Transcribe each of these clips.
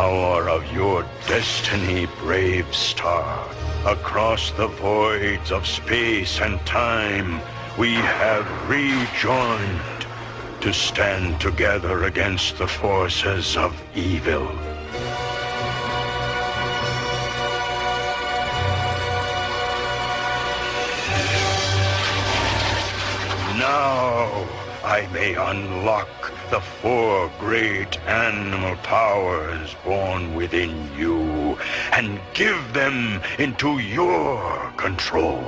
power of your destiny, brave star. Across the voids of space and time, we have rejoined to stand together against the forces of evil. Now I may unlock the 4 great animal powers born within you and give them into your control.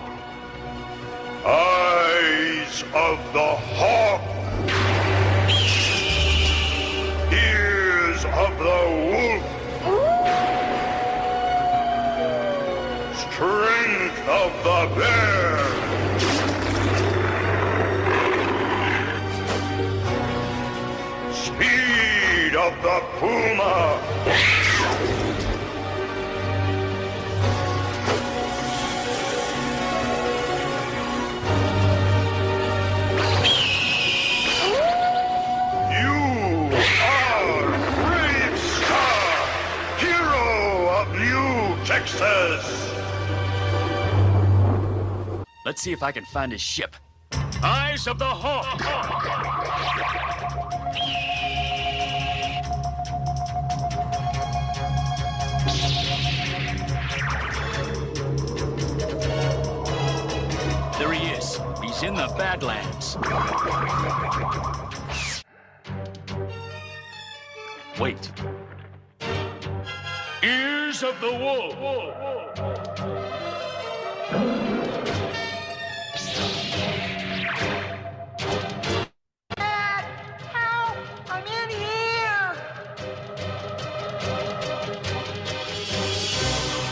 Eyes of the hawk, ears of the wolf, strength of the bear, speed of the puma. You are Brave Star, hero of New Texas. Let's see if I can find his ship. Eyes of the Hawk! There he is. He's in the Badlands. Wait. Ears of the Wolf!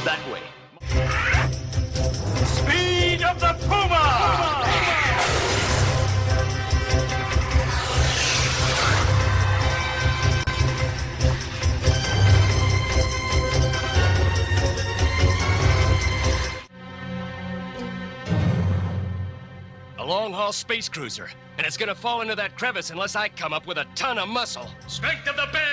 That way. Speed of the Puma! A long-haul space cruiser, and it's gonna fall into that crevice unless I come up with a ton of muscle. Strength of the bear!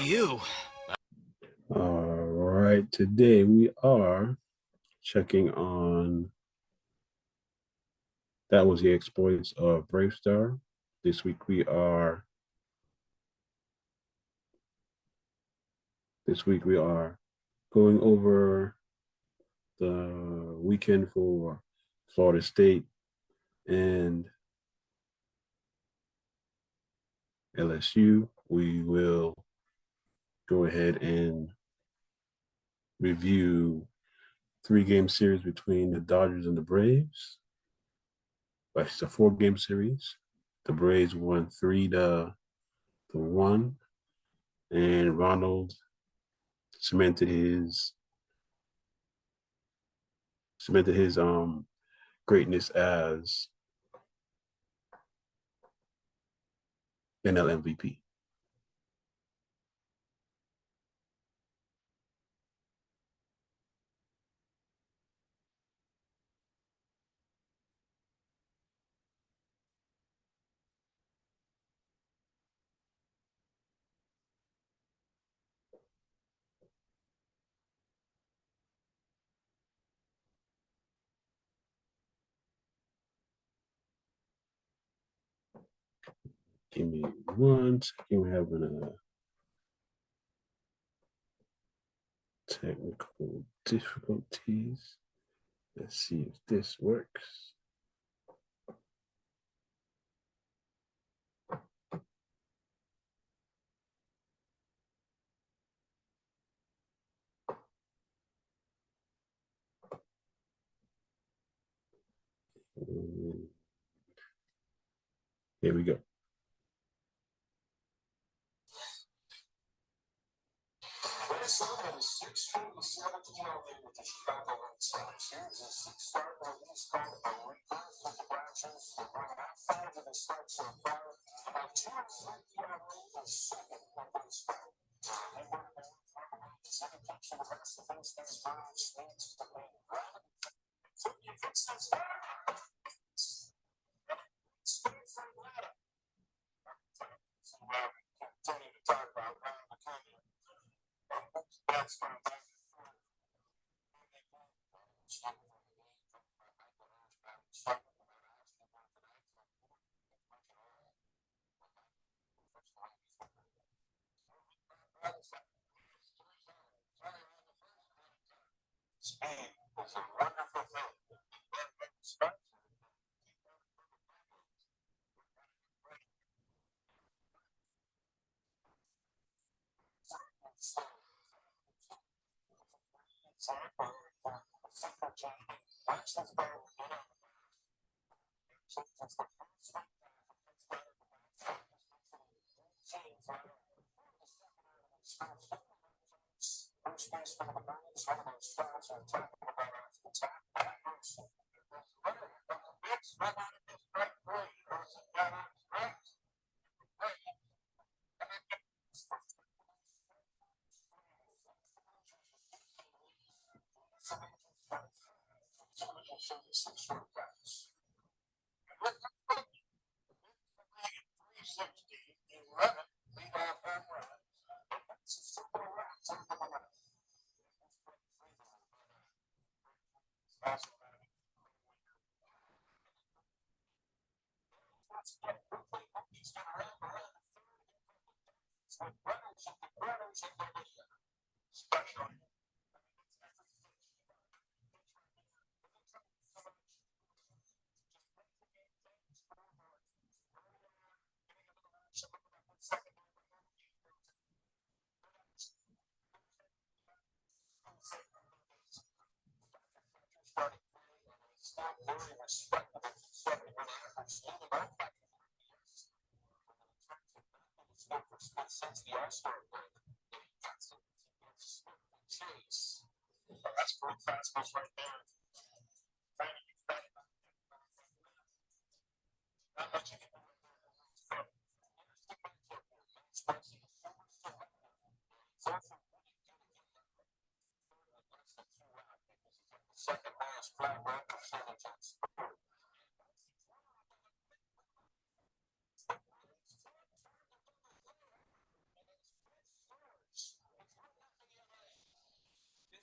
You. All right, today we are checking on, that was the exploits of Brave Star. This week we are going over the weekend for Florida State and LSU. We will go ahead and review 3-game series between the Dodgers and the Braves. It's a 4-game series. The Braves won 3-1, and Ronald cemented his greatness as NL MVP. Give me 1 second. We're having a technical difficulties. Let's see if this works. Here we go.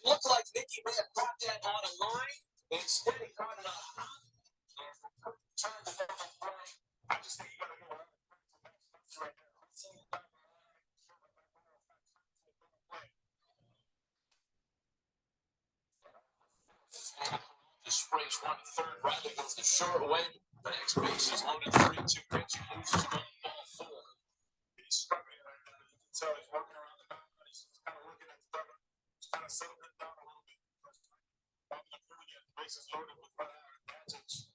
Looked like Nicky may have caught that on a line. Instead, he caught it on a hop. Turned it over the line. I just think you got to go right now. Just sprays one third right. It goes the short way. The next base is loaded 3-2 pitch. He loses on ball 4. He's struggling right now. You can tell he's working around the mound. He's kind of looking at the dugout. He's kind of settling it down a little bit. Bases loaded with advantage.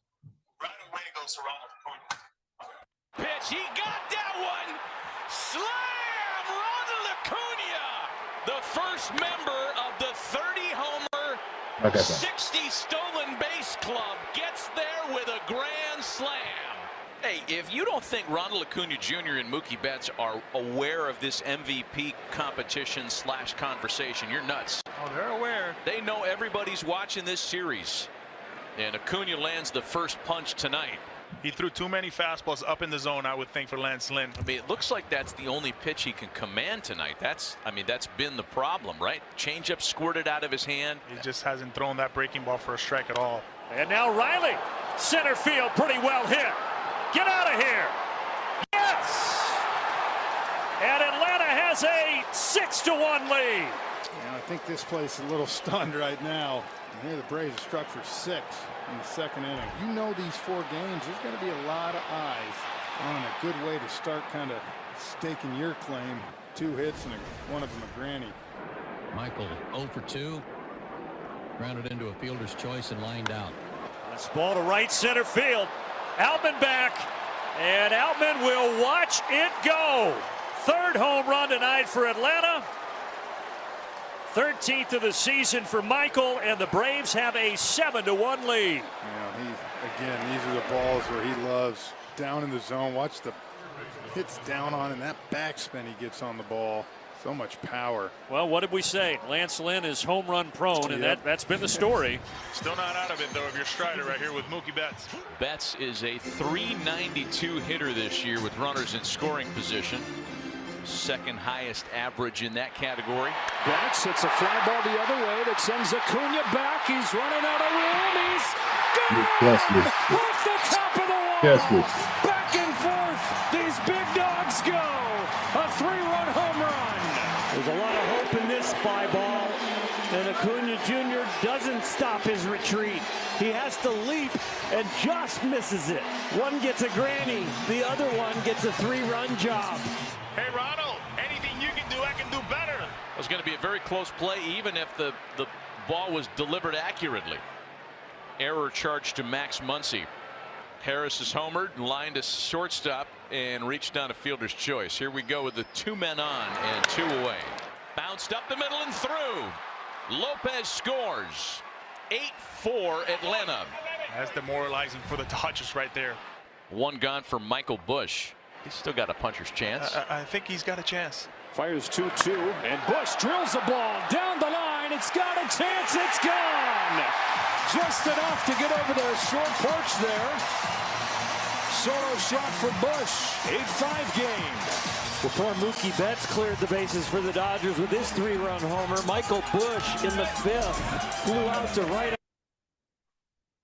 Right away goes to Ronald Acuna. Pitch, he got that one! Slam! Ronald Acuna! The first member of the 30-homer, 60 stolen base club gets there with a grand slam. Hey, if you don't think Ronald Acuna Jr. and Mookie Betts are aware of this MVP competition / conversation, you're nuts. Oh, they're aware. They know everybody's watching this series. And Acuna lands the first punch tonight. He threw too many fastballs up in the zone, I would think, for Lance Lynn. I mean, it looks like that's the only pitch he can command tonight. That's been the problem, right? Changeup squirted out of his hand. He just hasn't thrown that breaking ball for a strike at all. And now Riley, center field, pretty well hit. Get out of here. Yes! And Atlanta has a 6-1 lead. Yeah, I think this place is a little stunned right now. And here the Braves are struck for 6 in the second inning. You know these 4 games, there's going to be a lot of eyes on a good way to start kind of staking your claim. 2 hits and one of them a granny. Michael 0 for 2. Grounded into a fielder's choice and lined out. This ball to right center field. Outman back, and Outman will watch it go. 3rd home run tonight for Atlanta. 13th of the season for Michael, and the Braves have a 7-1 lead. Again, these are the balls where he loves. Down in the zone, watch the hits down on, and that backspin he gets on the ball. So much power. Well, what did we say? Lance Lynn is home run prone, and that's been the story. Still not out of it, though, if you're Strider right here with Mookie Betts. Betts is a .392 hitter this year with runners in scoring position. Second highest average in that category. Betts hits a fly ball the other way that sends Acuna back. He's running out of room. He's gone! Off the top of the wall! Back and forth, these big dogs go. A 3-run home run. There's a lot of hope in this fly ball, and Acuna Jr. doesn't stop his retreat. He has to leap and just misses it. One gets a granny, the other one gets a 3-run job. Hey, Ronald, anything you can do, I can do better. It was going to be a very close play, even if the ball was delivered accurately. Error charge to Max Muncy. Harris is homered and lined to shortstop and reached down a fielder's choice. Here we go with the 2 men on and 2 away. Bounced up the middle and through. Lopez scores. 8-4 Atlanta. That's demoralizing for the Dodgers right there. 1 gone for Michael Busch. He's still got a puncher's chance. I think he's got a chance. Fires 2-2, and Busch drills the ball down the line. It's got a chance. It's gone. Just enough to get over the short porch there. Solo shot for Busch. 8-5 game. Before Mookie Betts cleared the bases for the Dodgers with his 3-run homer, Michael Busch in the 5th flew out to right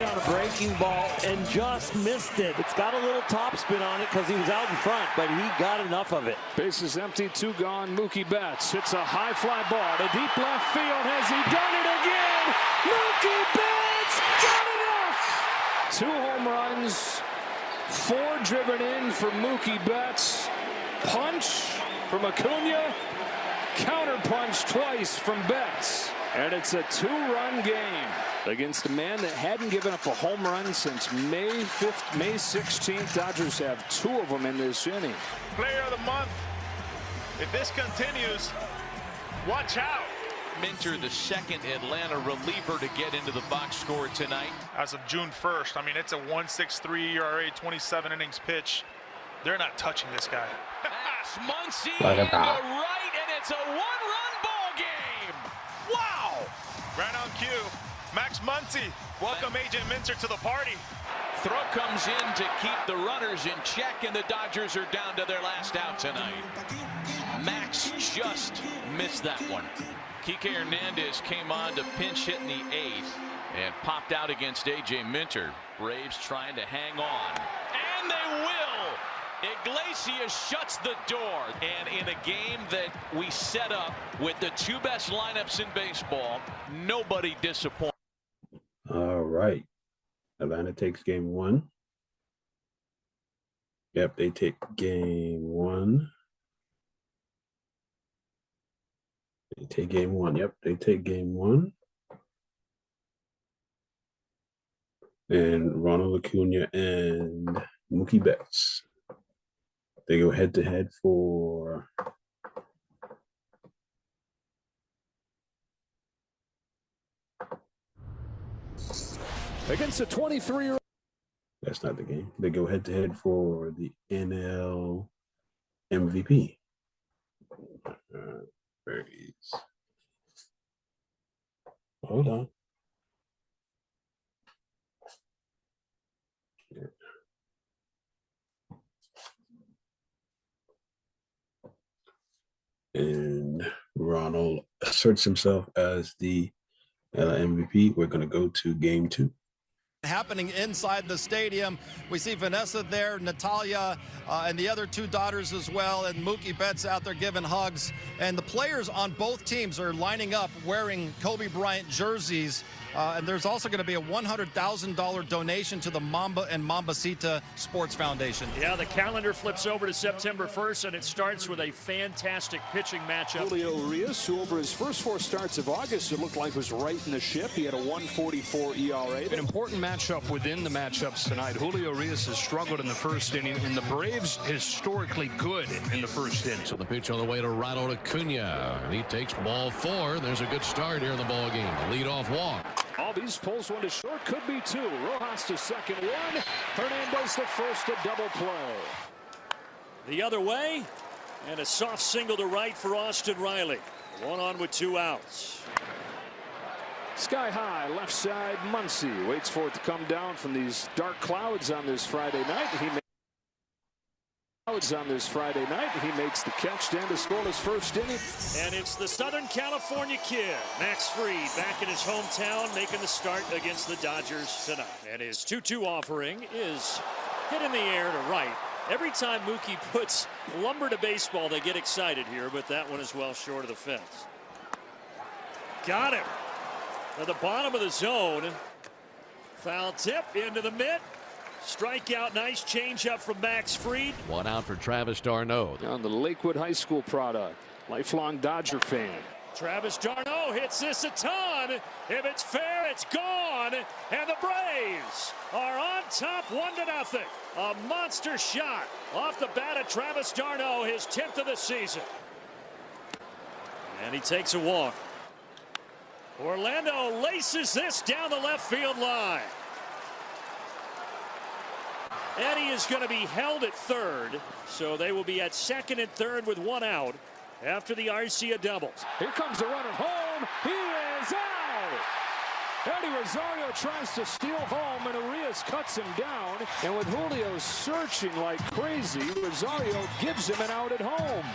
on a breaking ball and just missed it. It's got a little topspin on it because he was out in front, but he got enough of it. Bases empty, 2 gone. Mookie Betts hits a high fly ball to deep left field. Has he done it again? Mookie Betts got enough. 2 home runs, 4 driven in for Mookie Betts. Punch from Acuna, counter punch twice from Betts. And it's a 2-run game against a man that hadn't given up a home run since May 16th. Dodgers have 2 of them in this inning. Player of the month. If this continues, watch out. Minter, the second Atlanta reliever to get into the box score tonight. As of June 1st, I mean, it's a 1.63 ERA, 27 innings pitch. They're not touching this guy. Muncy into right, and it's a 1-run ball game. Wow. Right on cue. Max Muncy. Welcome AJ Minter to the party. Throw comes in to keep the runners in check, and the Dodgers are down to their last out tonight. Max just missed that one. Kike Hernandez came on to pinch hit in the 8th and popped out against AJ Minter. Braves trying to hang on, and they will. Iglesias shuts the door, and in a game that we set up with the 2 best lineups in baseball, nobody disappointed. All right. Atlanta takes game 1. Yep, they take game 1. They take game 1. Yep, they take game 1. And Ronald Acuna and Mookie Betts. They go head-to-head for against a 23-year-old. That's not the game. They go head-to-head for the NL MVP. Hold on. And Ronald asserts himself as the MVP. We're going to go to game 2. Happening inside the stadium. We see Vanessa there, Natalia, and the other 2 daughters as well, and Mookie Betts out there giving hugs. And the players on both teams are lining up wearing Kobe Bryant jerseys. And there's also going to be a $100,000 donation to the Mamba and Mambacita Sports Foundation. Yeah, the calendar flips over to September 1st, and it starts with a fantastic pitching matchup. Julio Urias, who over his first 4 starts of August, it looked like was right in the ship. He had a 1.44 ERA. An important matchup within the matchups tonight. Julio Urias has struggled in the first inning, and the Braves historically good in the first inning. So the pitch on the way to Ronald Acuna. He takes ball 4. There's a good start here in the ball game. Leadoff walk. Albies pulls one to short, could be 2. Rojas to second, 1. Hernandez to first, a double play. The other way, and a soft single to right for Austin Riley. 1 on with 2 outs. Sky high, left side, Muncy waits for it to come down from these dark clouds on this Friday night. He makes the catch to end a scoreless first inning. And it's the Southern California kid, Max Fried, back in his hometown, making the start against the Dodgers tonight. And his 2-2 offering is hit in the air to right. Every time Mookie puts lumber to baseball, they get excited here, but that one is well short of the fence. Got him. At the bottom of the zone. Foul tip into the mitt. Strikeout, nice changeup from Max Fried. 1 out for Travis d'Arnaud. On the Lakewood High School product, lifelong Dodger fan. Travis d'Arnaud hits this a ton. If it's fair, it's gone. And the Braves are on top 1-0. A monster shot off the bat of Travis d'Arnaud, his 10th of the season. And he takes a walk. Orlando laces this down the left field line. Eddie is going to be held at third, so they will be at second and third with 1 out after the Arcia doubles. Here comes the runner home. He is out. Eddie Rosario tries to steal home, and Urias cuts him down. And with Julio searching like crazy, Rosario gives him an out at home.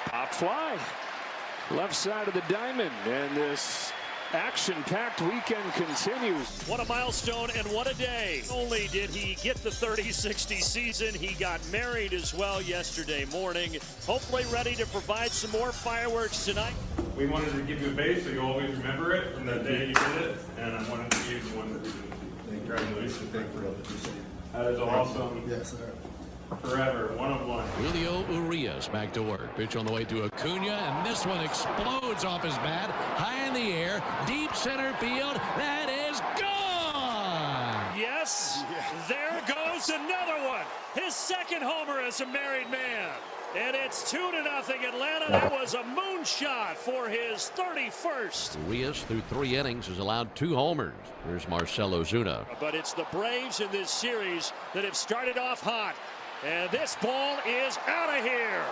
Pop fly. Left side of the diamond, and this action-packed weekend continues. What a milestone and what a day. Not only did he get the 30-60 season, he got married as well yesterday morning. Hopefully ready to provide some more fireworks tonight. We wanted to give you a base so you always remember it from the day you did it, and I wanted to give you one that you did. Congratulations. Thank you. That is awesome. Yes, sir. Forever, 1 of 1. Julio Urias back to work. Pitch on the way to Acuna, and this one explodes off his bat. High in the air, deep center field. That is gone! Yes, there goes another one. His second homer as a married man. And it's 2-0 Atlanta. That was a moonshot for his 31st. Urias through 3 innings has allowed 2 homers. Here's Marcell Ozuna. But it's the Braves in this series that have started off hot. And this ball is out of here.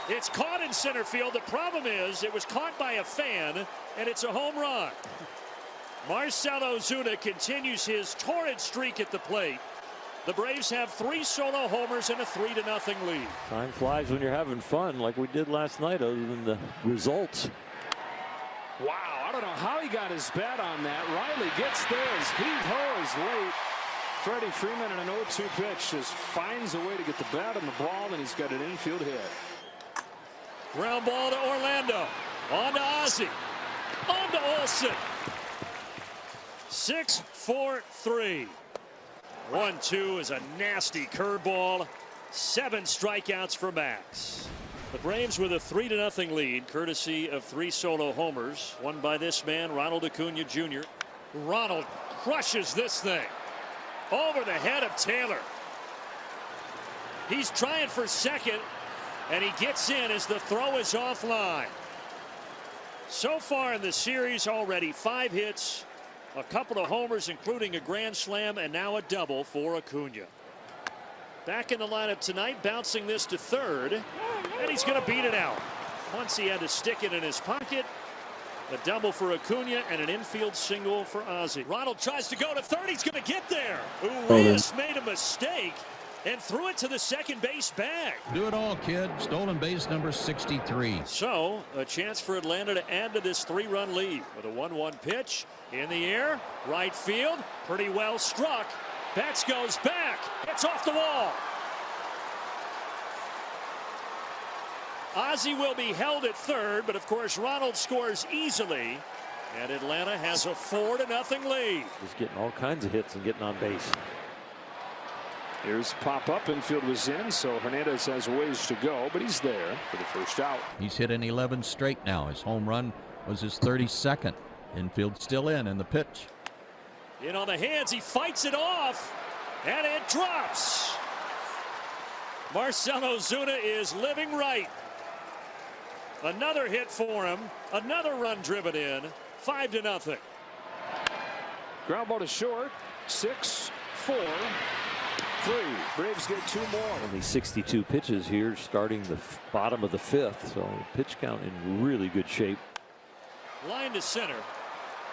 It's caught in center field. The problem is it was caught by a fan, and it's a home run. Marcell Ozuna continues his torrid streak at the plate. The Braves have 3 solo homers and a 3-0 lead. Time flies when you're having fun, like we did last night, other than the results. Wow, I don't know how he got his bat on that. Riley gets there as heave-ho is late. Freddie Freeman in an 0-2 pitch just finds a way to get the bat on the ball, and he's got an infield hit. Ground ball to Orlando. On to Ozzie. On to Olsen. 6-4-3. 1-2 is a nasty curveball. 7 strikeouts for Max. The Braves with a 3-0 lead, courtesy of 3 solo homers, one by this man, Ronald Acuna Jr. Ronald crushes this thing over the head of Taylor. He's trying for second, and he gets in as the throw is offline. So far in the series already 5 hits, a couple of homers, including a grand slam, and now a double for Acuna. Back in the lineup tonight, bouncing this to third, and he's going to beat it out. Once he had to stick it in his pocket. A double for Acuna and an infield single for Ozzie. Ronald tries to go to third. He's going to get there. Urias made a mistake and threw it to the second base bag. Do it all, kid. Stolen base number 63. So a chance for Atlanta to add to this 3-run lead with a 1-1 pitch in the air. Right field. Pretty well struck. Betts goes back. It's off the wall. Ozzie will be held at third, but of course Ronald scores easily And Atlanta has a 4-0 lead. He's getting all kinds of hits and getting on base. Here's pop-up. Infield was in, so Hernandez has ways to go, but he's there for the first out. He's hit in 11 straight now. His home run was his 32nd. Infield still in the pitch. In on the hands, he fights it off, and it drops. Marcell Ozuna is living right. Another hit for him, another run driven in, 5-0. Ground ball to short, 6, 4, 3. Braves get 2 more. Only 62 pitches here starting the bottom of the 5th, so pitch count in really good shape. Line to center.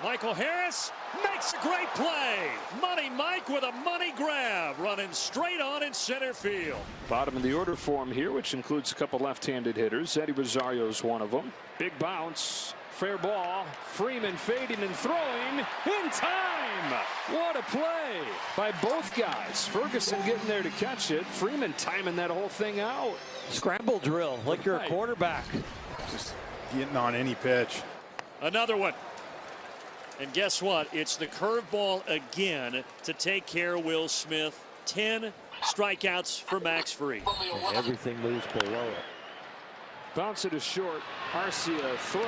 Michael Harris makes a great play. Money Mike with a money grab, running straight on in center field. Bottom of the order for him here, which includes a couple left-handed hitters. Eddie Rosario's one of them. Big bounce, fair ball. Freeman fading and throwing in time. What a play by both guys. Ferguson getting there to catch it. Freeman timing that whole thing out. Scramble drill, like you're a quarterback. Just getting on any pitch. Another one. And guess what? It's the curveball again to take care of Will Smith. 10 strikeouts for Max Fried. And everything moves below it. Bounce it is short. Arcia throws.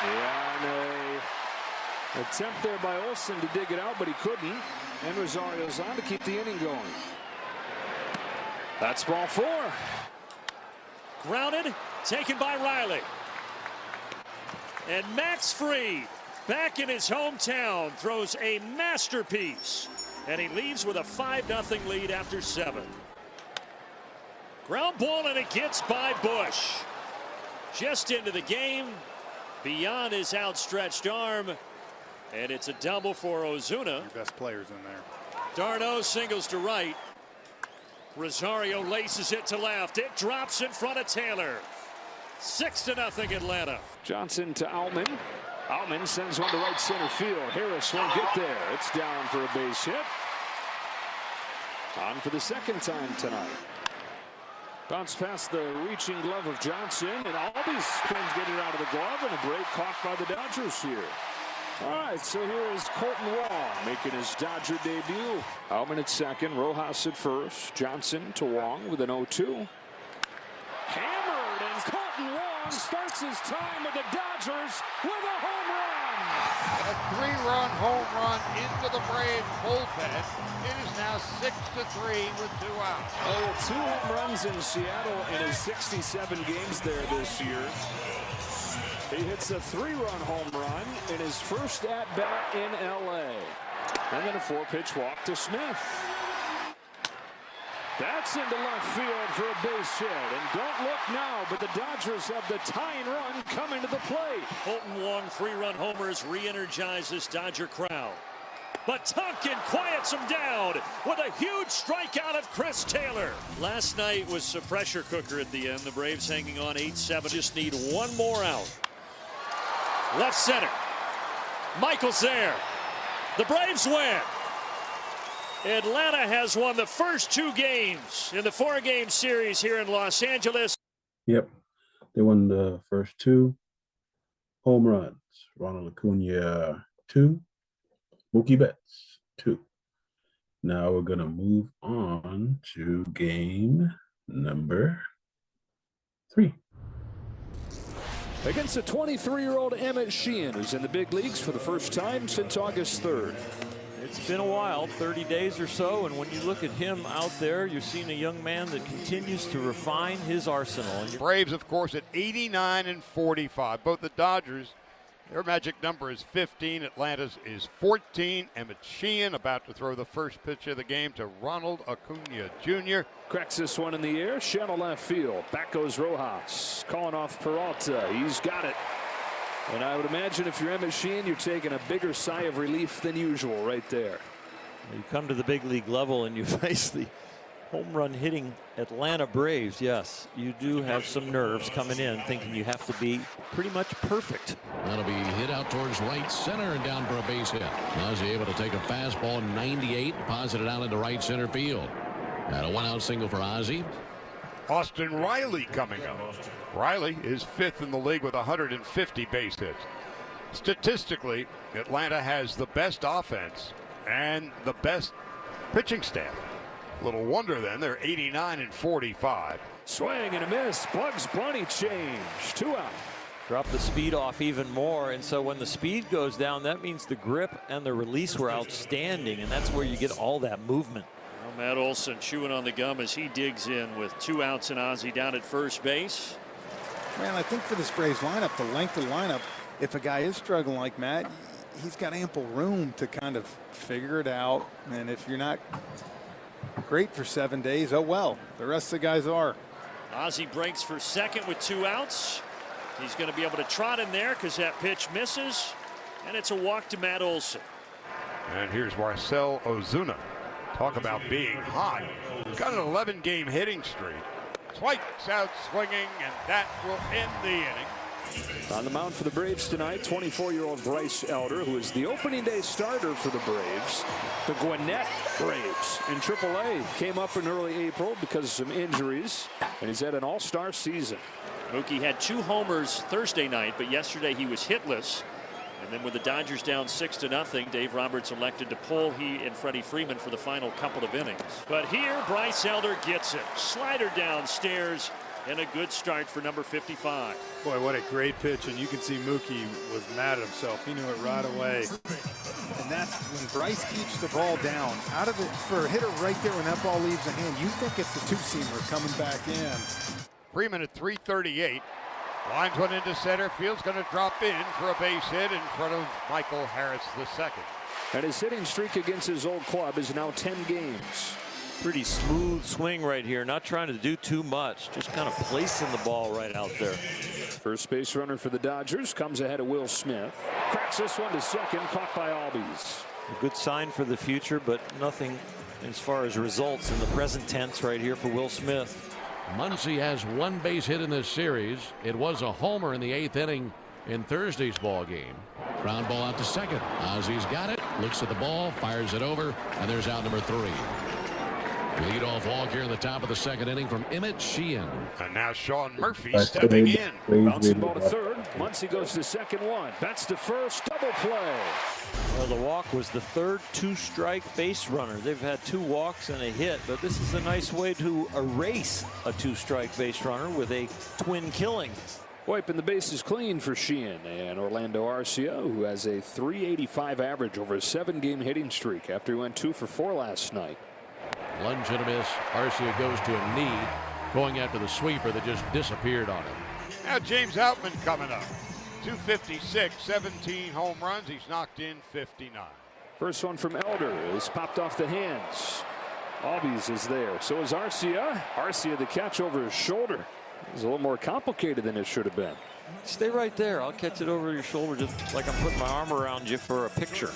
Yeah, an attempt there by Olsen to dig it out, but he couldn't. And Rosario's on to keep the inning going. That's ball 4. Grounded, taken by Riley. And Max Fried, back in his hometown, throws a masterpiece. And he leaves with a 5-0 lead after 7. Ground ball, and it gets by Bush. Just into the game, beyond his outstretched arm. And it's a double for Ozuna. Your best players in there. Darno singles to right. Rosario laces it to left. It drops in front of Taylor. 6-0 Atlanta. Johnson to Altman. Altman sends one to right center field. Harris won't get there. It's down for a base hit. On for the second time tonight. Bounce past the reaching glove of Johnson, and Albies couldn't get it out of the glove, and a break caught by the Dodgers here. All right, so here is Colton Wong making his Dodger debut. Altman at second, Rojas at first, Johnson to Wong with an 0-2. Hammered, and Colton Wong starts his time with the Dodgers with a home run. A 3-run home run into the Braves bullpen. It is now 6-3 with 2 outs. Oh, 2 home runs in Seattle in his 67 games there this year. He hits a 3-run home run in his first at-bat in L.A. And then a 4-pitch walk to Smith. That's into left field for a base hit. And don't look now, but the Dodgers have the tying run coming to the plate. Colton Wong 3-run homers re-energize this Dodger crowd. But Tonkin quiets him down with a huge strikeout of Chris Taylor. Last night was a pressure cooker at the end. The Braves hanging on 8-7. Just need one more out. Left center. Michael's there. The Braves win. Atlanta has won the first 2 games in the 4-game series here in Los Angeles. Yep. They won the first 2 home runs. Ronald Acuna, 2. Mookie Betts, 2. Now we're going to move on to game number 3. Against a 23-year-old Emmett Sheehan, who's in the big leagues for the first time since August 3rd. It's been a while, 30 days or so, and when you look at him out there, you're seeing a young man that continues to refine his arsenal. Braves, of course, at 89-45. Both the Dodgers, their magic number is 15. Atlanta's is 14. Emmett Sheehan about to throw the first pitch of the game to Ronald Acuna Jr. Cracks this one in the air, shallow left field. Back goes Rojas, calling off Peralta. He's got it. And I would imagine if you're Emmett Sheehan, you're taking a bigger sigh of relief than usual right there. You come to the big league level and you face the home run hitting Atlanta Braves. Yes, you do have some nerves coming in, thinking you have to be pretty much perfect. That'll be hit out towards right center and down for a base hit. Ozzie able to take a fastball 98, deposit it out into right center field. And a 1-out single for Ozzie. Austin Riley coming up. Riley is 5th in the league with 150 base hits. Statistically, Atlanta has the best offense and the best pitching staff. Little wonder then they're 89-45. Swing and a miss. Bugs Bunny change. 2 out. Drop the speed off even more, and so when the speed goes down, that means the grip and the release were outstanding, and that's where you get all that movement. Well, Matt Olson chewing on the gum as he digs in with 2 outs and Ozzie down at first base. Man, I think for this Braves lineup, the length of the lineup, if a guy is struggling like Matt, he's got ample room to kind of figure it out. And if you're not great for 7 days, oh well, the rest of the guys are. Ozzie breaks for second with 2 outs. He's going to be able to trot in there because that pitch misses, and it's a walk to Matt Olson. And here's Marcell Ozuna. Talk about being hot. Got an 11-game hitting streak. Swipes out swinging, and that will end the inning. On the mound for the Braves tonight, 24-year-old Bryce Elder, who is the opening day starter for the Braves. The Gwinnett Braves in AAA came up in early April because of some injuries, and he's had an all-star season. Mookie had 2 homers Thursday night, but yesterday he was hitless. And then with the Dodgers down 6-0, Dave Roberts elected to pull he and Freddie Freeman for the final couple of innings. But here, Bryce Elder gets it. Slider downstairs, and a good start for number 55. Boy, what a great pitch, and you can see Mookie was mad at himself. He knew it right away. And that's when Bryce keeps the ball down. Out of it for a hitter right there when that ball leaves the hand, you think it's the 2-seamer coming back in. Freeman at 338. Lines one into center. Field's going to drop in for a base hit in front of Michael Harris II. And his hitting streak against his old club is now 10 games. Pretty smooth swing right here. Not trying to do too much. Just kind of placing the ball right out there. First base runner for the Dodgers comes ahead of Will Smith. Cracks this one to second. Caught by Albies. A good sign for the future, but nothing as far as results in the present tense right here for Will Smith. Muncy has 1 base hit in this series. It was a homer in the 8th inning in Thursday's ball game. Ground ball out to second. Ozzie's got it. Looks at the ball, fires it over, and there's out number 3. Leadoff walk here in the top of the 2nd inning from Emmett Sheehan. And now Sean Murphy stepping in. Bouncing ball to third. Muncy goes to second 1. Bats to first. Double play. Well, the walk was the 3rd 2-strike base runner. They've had 2 walks and a hit, but this is a nice way to erase a 2-strike base runner with a twin killing. Wiping the bases clean for Sheehan and Orlando Arcia, who has a .385 average over a 7-game hitting streak after he went 2 for 4 last night. Lunge and a miss. Arcia goes to a knee, going after the sweeper that just disappeared on him. Now James Outman coming up. 256, 17 home runs. He's knocked in 59. First one from Elder is popped off the hands. Albies is there. So is Arcia. Arcia the catch over his shoulder. It's a little more complicated than it should have been. Stay right there. I'll catch it over your shoulder just like I'm putting my arm around you for a picture.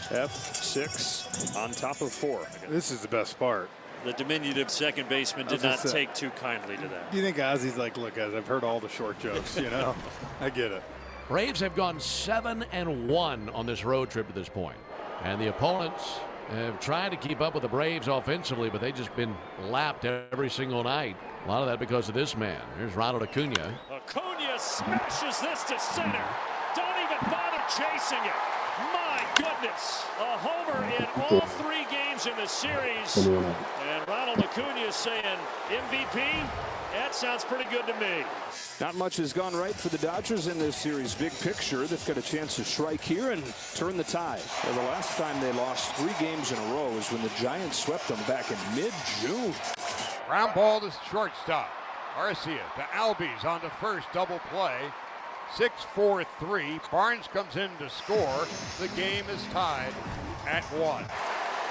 F6 on top of 4. This is the best part. The diminutive second baseman did not take too kindly to that. Do you think Ozzie's like, look, guys, I've heard all the short jokes, you know? I get it. Braves have gone 7-1 on this road trip to this point. And the opponents have tried to keep up with the Braves offensively, but they've just been lapped every single night. A lot of that because of this man. Here's Ronald Acuna. Acuna smashes this to center. Don't even bother chasing it. My goodness. A homer in all 3 games in the series. And Ronald Acuna is saying, MVP? That sounds pretty good to me. Not much has gone right for the Dodgers in this series. Big picture, they've got a chance to strike here and turn the tide. Well, the last time they lost 3 games in a row was when the Giants swept them back in mid-June. Ground ball to shortstop. Arcia to Albies on to first, double play. 6-4-3. Barnes comes in to score. The game is tied at 1.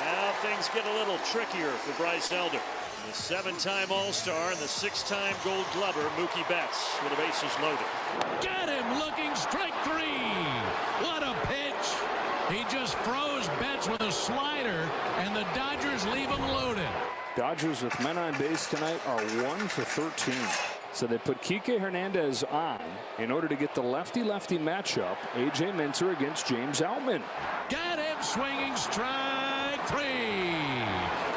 Now things get a little trickier for Bryce Elder. The 7-time All-Star and the 6-time Gold Glover, Mookie Betts, with the bases loaded. Got him looking, strike 3. What a pitch. He just froze Betts with a slider, and the Dodgers leave him loaded. Dodgers with men on base tonight are 1 for 13. So they put Kike Hernandez on in order to get the lefty-lefty matchup. A.J. Minter against James Outman. Got him swinging, strike 3.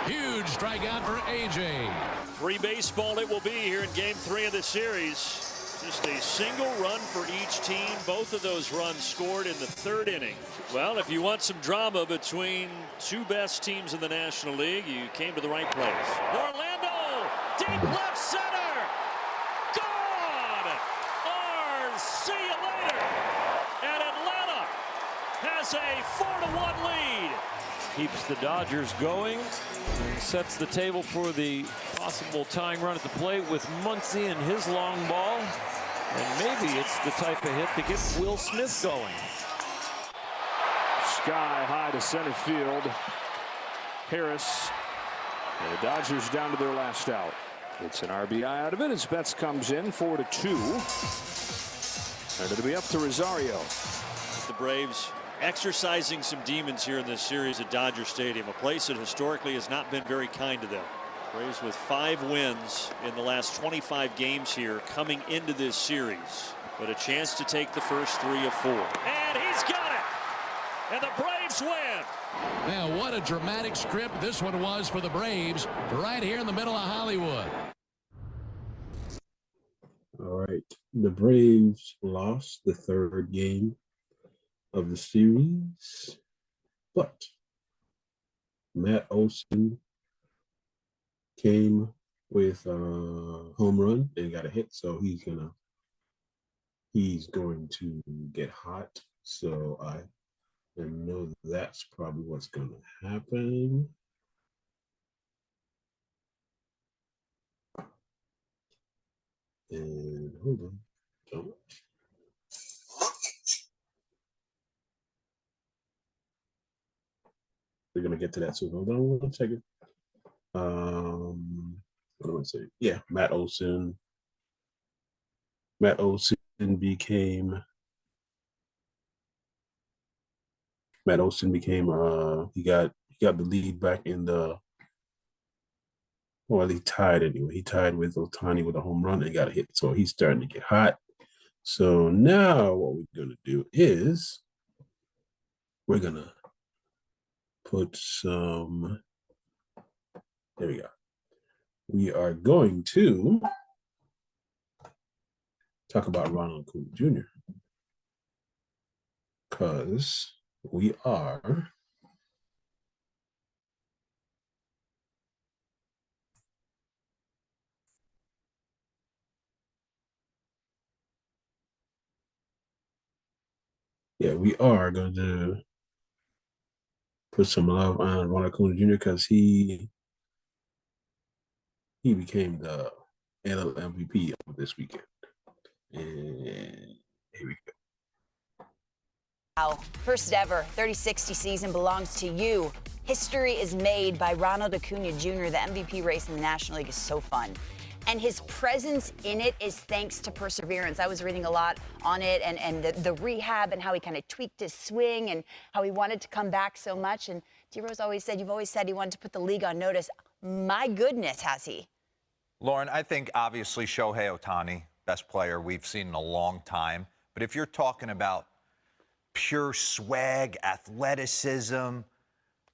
Huge strikeout for A.J. Free baseball it will be here in Game 3 of the series. Just a single run for each team. Both of those runs scored in the third inning. Well, if you want some drama between two best teams in the National League, you came to the right place. Orlando, deep left center. Gone. See you later. And Atlanta has a 4-1 lead. Keeps the Dodgers going and sets the table for the possible tying run at the plate with Muncy and his long ball. And maybe it's the type of hit that gets Will Smith going. Sky high to center field. Harris. And the Dodgers down to their last out. It's an RBI out of it as Betts comes in 4-2. And it'll be up to Rosario. The Braves exercising some demons here in this series at Dodger Stadium, a place that historically has not been very kind to them. Braves with 5 wins in the last 25 games here coming into this series, but a chance to take the first 3 of 4. And he's got it. And the Braves win. Man, what a dramatic script this one was for the Braves right here in the middle of Hollywood. All right. The Braves lost the third game of the series, but Matt Olson came with a home run and got a hit, so he's going to get hot. So I know that's probably what's going to happen. And hold on. Don't. We're going to get to that soon. Hold on 1 second. What do I say? Yeah, Matt Olson. Matt Olson became he got the lead back in the, well, he tied anyway. He tied with Ohtani with a home run and got a hit. So he's starting to get hot. So now what we're going to do is we're going to put some, there we go. We are going to talk about Ronald Acuna Jr. because we are going to put some love on Ronald Acuna Jr. because he became the NL MVP of this weekend. And here we go. Wow, first ever 30-60 season belongs to you. History is made by Ronald Acuna Jr. The MVP race in the National League is so fun. And his presence in it is thanks to perseverance. I was reading a lot on it and the rehab and how he kind of tweaked his swing and how he wanted to come back so much. And D-Rose always said, you've always said he wanted to put the league on notice. My goodness, has he? Lauren, I think obviously Shohei Ohtani, best player we've seen in a long time. But if you're talking about pure swag, athleticism,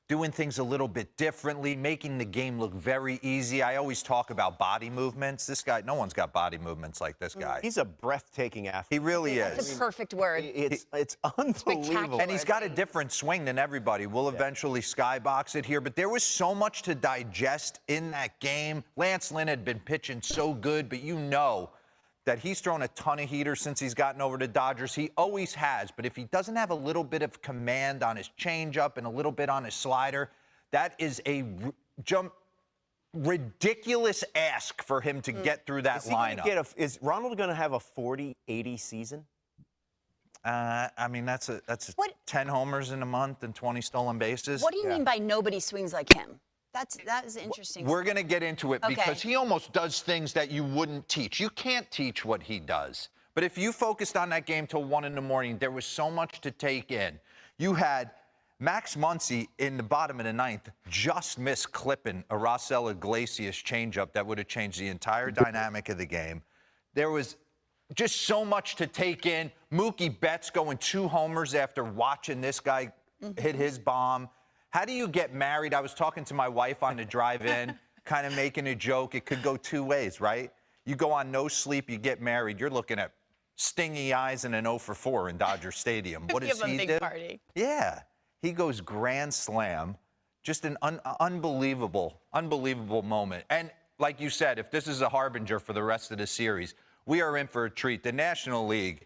doing things a little bit differently, making the game look very easy. I always talk about body movements. This guy, no one's got body movements like this guy. He's a breathtaking athlete. He really is. That's a perfect word. It's unbelievable. And he's got a different swing than everybody. We'll eventually skybox it here, but there was so much to digest in that game. Lance Lynn had been pitching so good, but you know that he's thrown a ton of heaters since he's gotten over to Dodgers. He always has, but if he doesn't have a little bit of command on his changeup and a little bit on his slider, that is a ridiculous ask for him to get through that lineup. Is Ronald going to have a 40-80 season? I mean, that's 10 homers in a month and 20 stolen bases. What do you mean by nobody swings like him? That is interesting. We're going to get into it because he almost does things that you wouldn't teach. You can't teach what he does. But if you focused on that game till 1 in the morning, there was so much to take in. You had Max Muncy in the bottom of the 9th just missed clipping a Raisel Iglesias changeup that would have changed the entire dynamic of the game. There was just so much to take in. Mookie Betts going 2 homers after watching this guy hit his bomb. How do you get married? I was talking to my wife on the drive-in, kind of making a joke. It could go 2 ways, right? You go on no sleep, you get married, you're looking at stingy eyes and an 0 for 4 in Dodger Stadium. What does he do? Party. Yeah, he goes grand slam. Just an unbelievable moment. And like you said, if this is a harbinger for the rest of the series, we are in for a treat. The National League,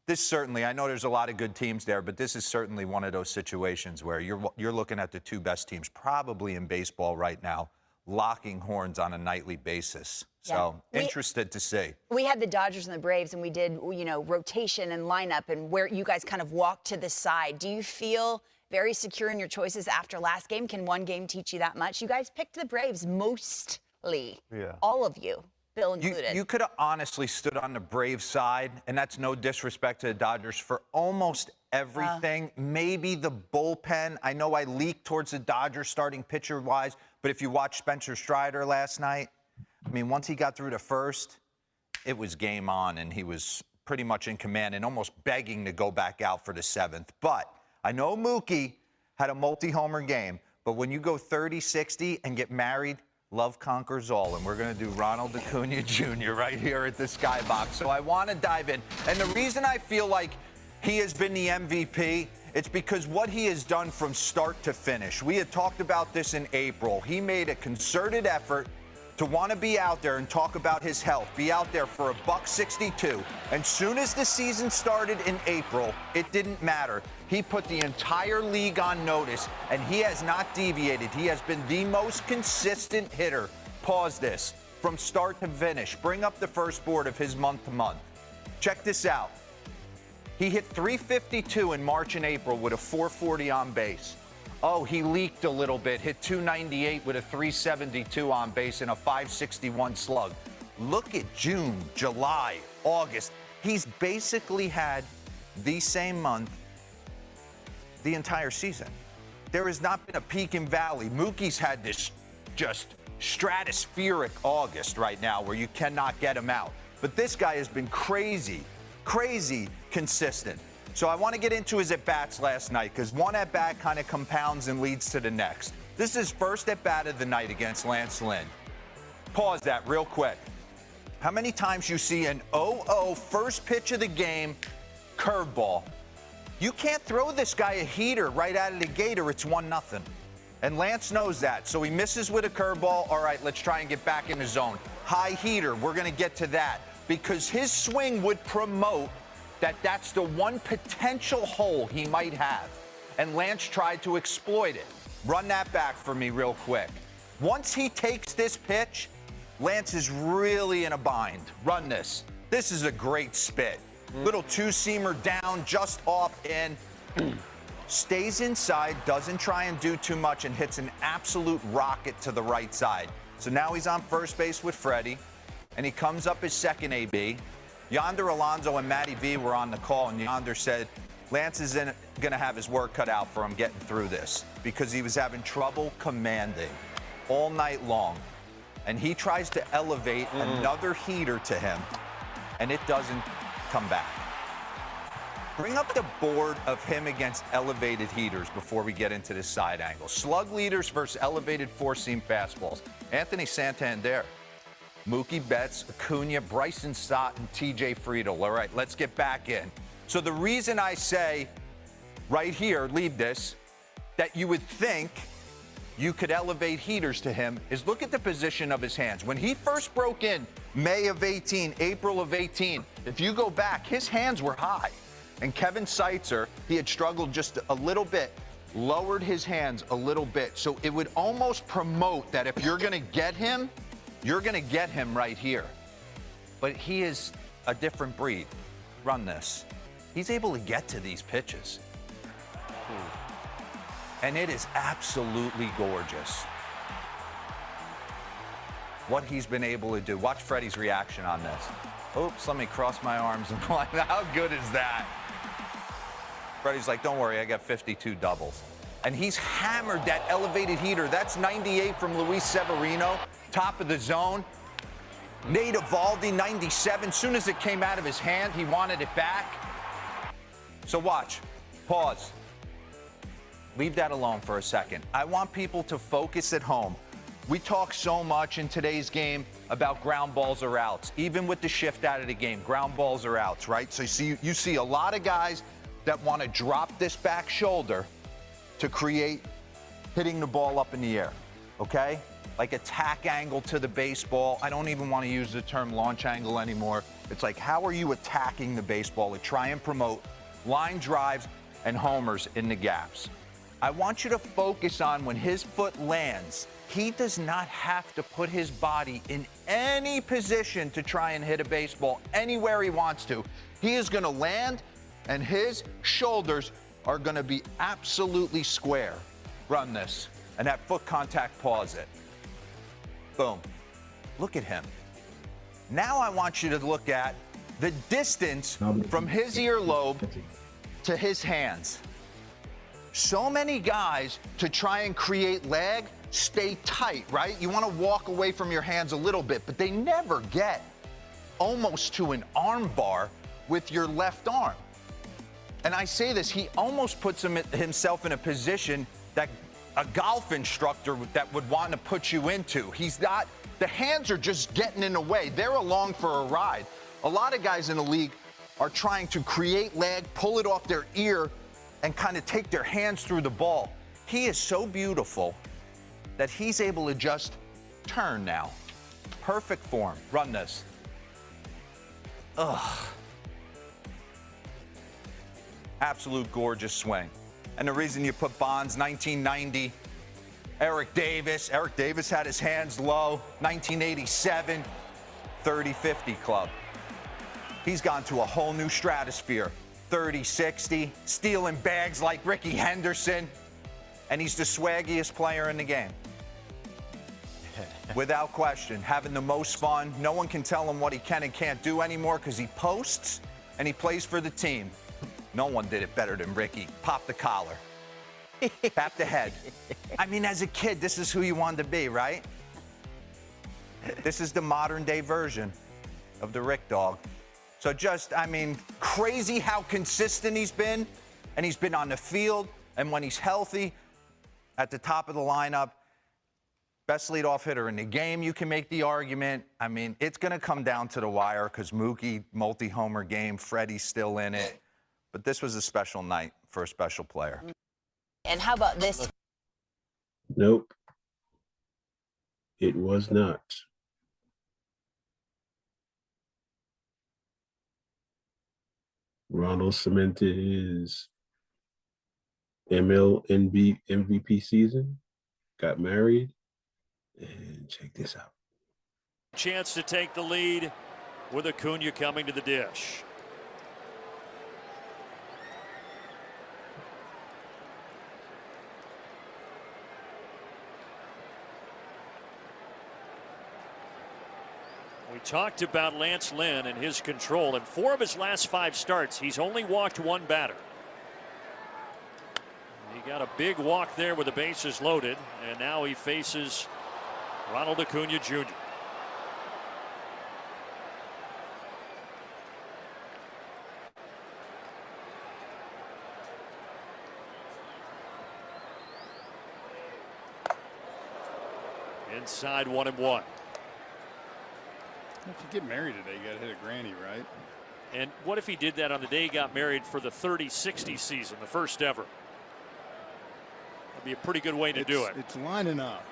this certainly, I know there's a lot of good teams there, but this is certainly one of those situations where you're looking at the two best teams probably in baseball right now, locking horns on a nightly basis. So interested to see. We had the Dodgers and the Braves, and we did, rotation and lineup and where you guys kind of walked to the side. Do you feel very secure in your choices after last game? Can one game teach you that much? You guys picked the Braves mostly. Yeah. All of you, Bill included. You could have honestly stood on the Braves side, and that's no disrespect to the Dodgers, for almost everything. Maybe the bullpen. I know I leaked towards the Dodgers starting pitcher-wise, but if you watched Spencer Strider last night, I mean, once he got through to first, it was game on, and he was pretty much in command and almost begging to go back out for the 7th. But I know Mookie had a multi-homer game, but when you go 30-60 and get married, love conquers all, and we're going to do Ronald Acuna Jr. right here at the Skybox. So I want to dive in. And the reason I feel like he has been the MVP, it's because what he has done from start to finish. We had talked about this in April. He made a concerted effort to want to be out there and talk about his health, be out there for a $162. And soon as the season started in April, it didn't matter. He put the entire league on notice, and he has not deviated. He has been the most consistent hitter. Pause this. From start to finish. Bring up the first board of his month-to-month. Check this out. He hit .352 in March and April with a .440 on base. Oh, he leaked a little bit, hit .298 with a .372 on base and a .561 slug. Look at June, July, August. He's basically had the same month the entire season. There has not been a peak and valley. Mookie's had this just stratospheric August right now where you cannot get him out. But this guy has been crazy consistent. So I want to get into his at-bats last night because one at-bat kind of compounds and leads to the next. This is his first at-bat of the night against Lance Lynn. Pause that real quick. How many times you see an 0-0 first pitch of the game curveball? You can't throw this guy a heater right out of the gate or it's 1-0. And Lance knows that. So he misses with a curveball. All right, let's try and get back in the zone. High heater, we're going to get to that. Because his swing would promote that's the one potential hole he might have. And Lance tried to exploit it. Run that back for me real quick. Once he takes this pitch, Lance is really in a bind. Run this. This is a great spit. Little two-seamer down, just off in. Stays inside, doesn't try and do too much, and hits an absolute rocket to the right side. So now he's on first base with Freddie, and he comes up his second AB. Yonder Alonso and Matty V were on the call, and Yonder said Lance is going to have his work cut out for him getting through this because he was having trouble commanding all night long. And he tries to elevate another heater to him, and it doesn't come back. Bring up the board of him against elevated heaters before we get into this side angle. Slug leaders versus elevated four-seam fastballs. Anthony Santander, Mookie Betts, Acuna, Bryson Stott, and TJ Friedl. All right, let's get back in. So the reason I say right here, leave this, that you would think you could elevate heaters to him is look at the position of his hands. When he first broke in May of 18, April of 18, if you go back, his hands were high. And Kevin Seitzer, he had struggled just a little bit, lowered his hands a little bit. So it would almost promote that if you're going to get him, you're going to get him right here. But he is a different breed. Run this. He's able to get to these pitches. And it is absolutely gorgeous what he's been able to do. Watch Freddie's reaction on this. Oops, let me cross my arms and line. How good is that? Freddie's like, don't worry, I got 52 doubles. And he's hammered that elevated heater. That's 98 from Luis Severino, top of the zone. Nate Eovaldi, 97. As soon as it came out of his hand, he wanted it back. So watch. Pause. Leave that alone for a second. I want people to focus at home. We talk so much in today's game about ground balls or outs. Even with the shift out of the game, ground balls or outs, right? So you see a lot of guys that want to drop this back shoulder to create hitting the ball up in the air, okay? Like attack angle to the baseball. I don't even want to use the term launch angle anymore. It's like, how are you attacking the baseball to try and promote line drives and homers in the gaps? I want you to focus on when his foot lands, he does not have to put his body in any position to try and hit a baseball anywhere he wants to. He is going to land, and his shoulders are going to be absolutely square. Run this, and that foot contact, pause it. Boom. Look at him. Now I want you to look at the distance from his earlobe to his hands. So many guys, to try and create lag, stay tight, right? You want to walk away from your hands a little bit, but they never get almost to an arm bar with your left arm. And I say this, he almost puts himself in a position that a golf instructor that would want to put you into. He's not, the hands are just getting in the way. They're along for a ride. A lot of guys in the league are trying to create lag, pull it off their ear, and kind of take their hands through the ball. He is so beautiful that he's able to just turn now. Perfect form. Run this. Ugh. Absolute gorgeous swing. And the reason you put Bonds, 1990, Eric Davis had his hands low, 1987, 30-50 club. He's gone to a whole new stratosphere. 30-60, stealing bags like Ricky Henderson, and he's the swaggiest player in the game. Without question, having the most fun. No one can tell him what he can and can't do anymore because he posts and he plays for the team. No one did it better than Ricky. Pop the collar. Tap the head. I mean, as a kid, this is who you wanted to be, right? This is the modern day version of the Rick Dog. So just, I mean, crazy how consistent he's been, and he's been on the field, and when he's healthy, at the top of the lineup, best leadoff hitter in the game, you can make the argument. I mean, it's going to come down to the wire because Mookie, multi-homer game, Freddie's still in it. But this was a special night for a special player. And how about this? Nope. It was not. Ronald cemented his MLNB MVP season, got married, and check this out. Chance to take the lead with Acuna coming to the dish. We talked about Lance Lynn and his control. In 4 of his last 5 starts, he's only walked 1 batter. He got a big walk there with the bases loaded, and now he faces Ronald Acuna Jr. Inside 1-1. If you get married today, you got to hit a granny, right? And what if he did that on the day he got married for the 30-60 season, the first ever? That'd be a pretty good way to do it. It's lining up.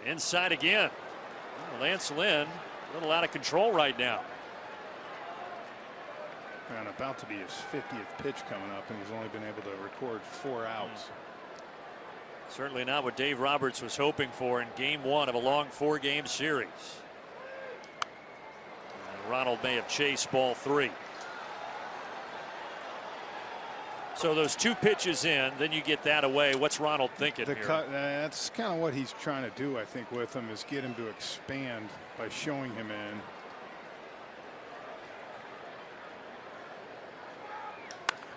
Inside again. Lance Lynn, a little out of control right now. And about to be his 50th pitch coming up, and he's only been able to record 4 outs. Certainly not what Dave Roberts was hoping for in game 1 of a long 4-game series. And Ronald may have chased ball 3. So those 2 pitches in, then you get that away. What's Ronald thinking here? That's kind of what he's trying to do, I think, with him, is get him to expand by showing him in.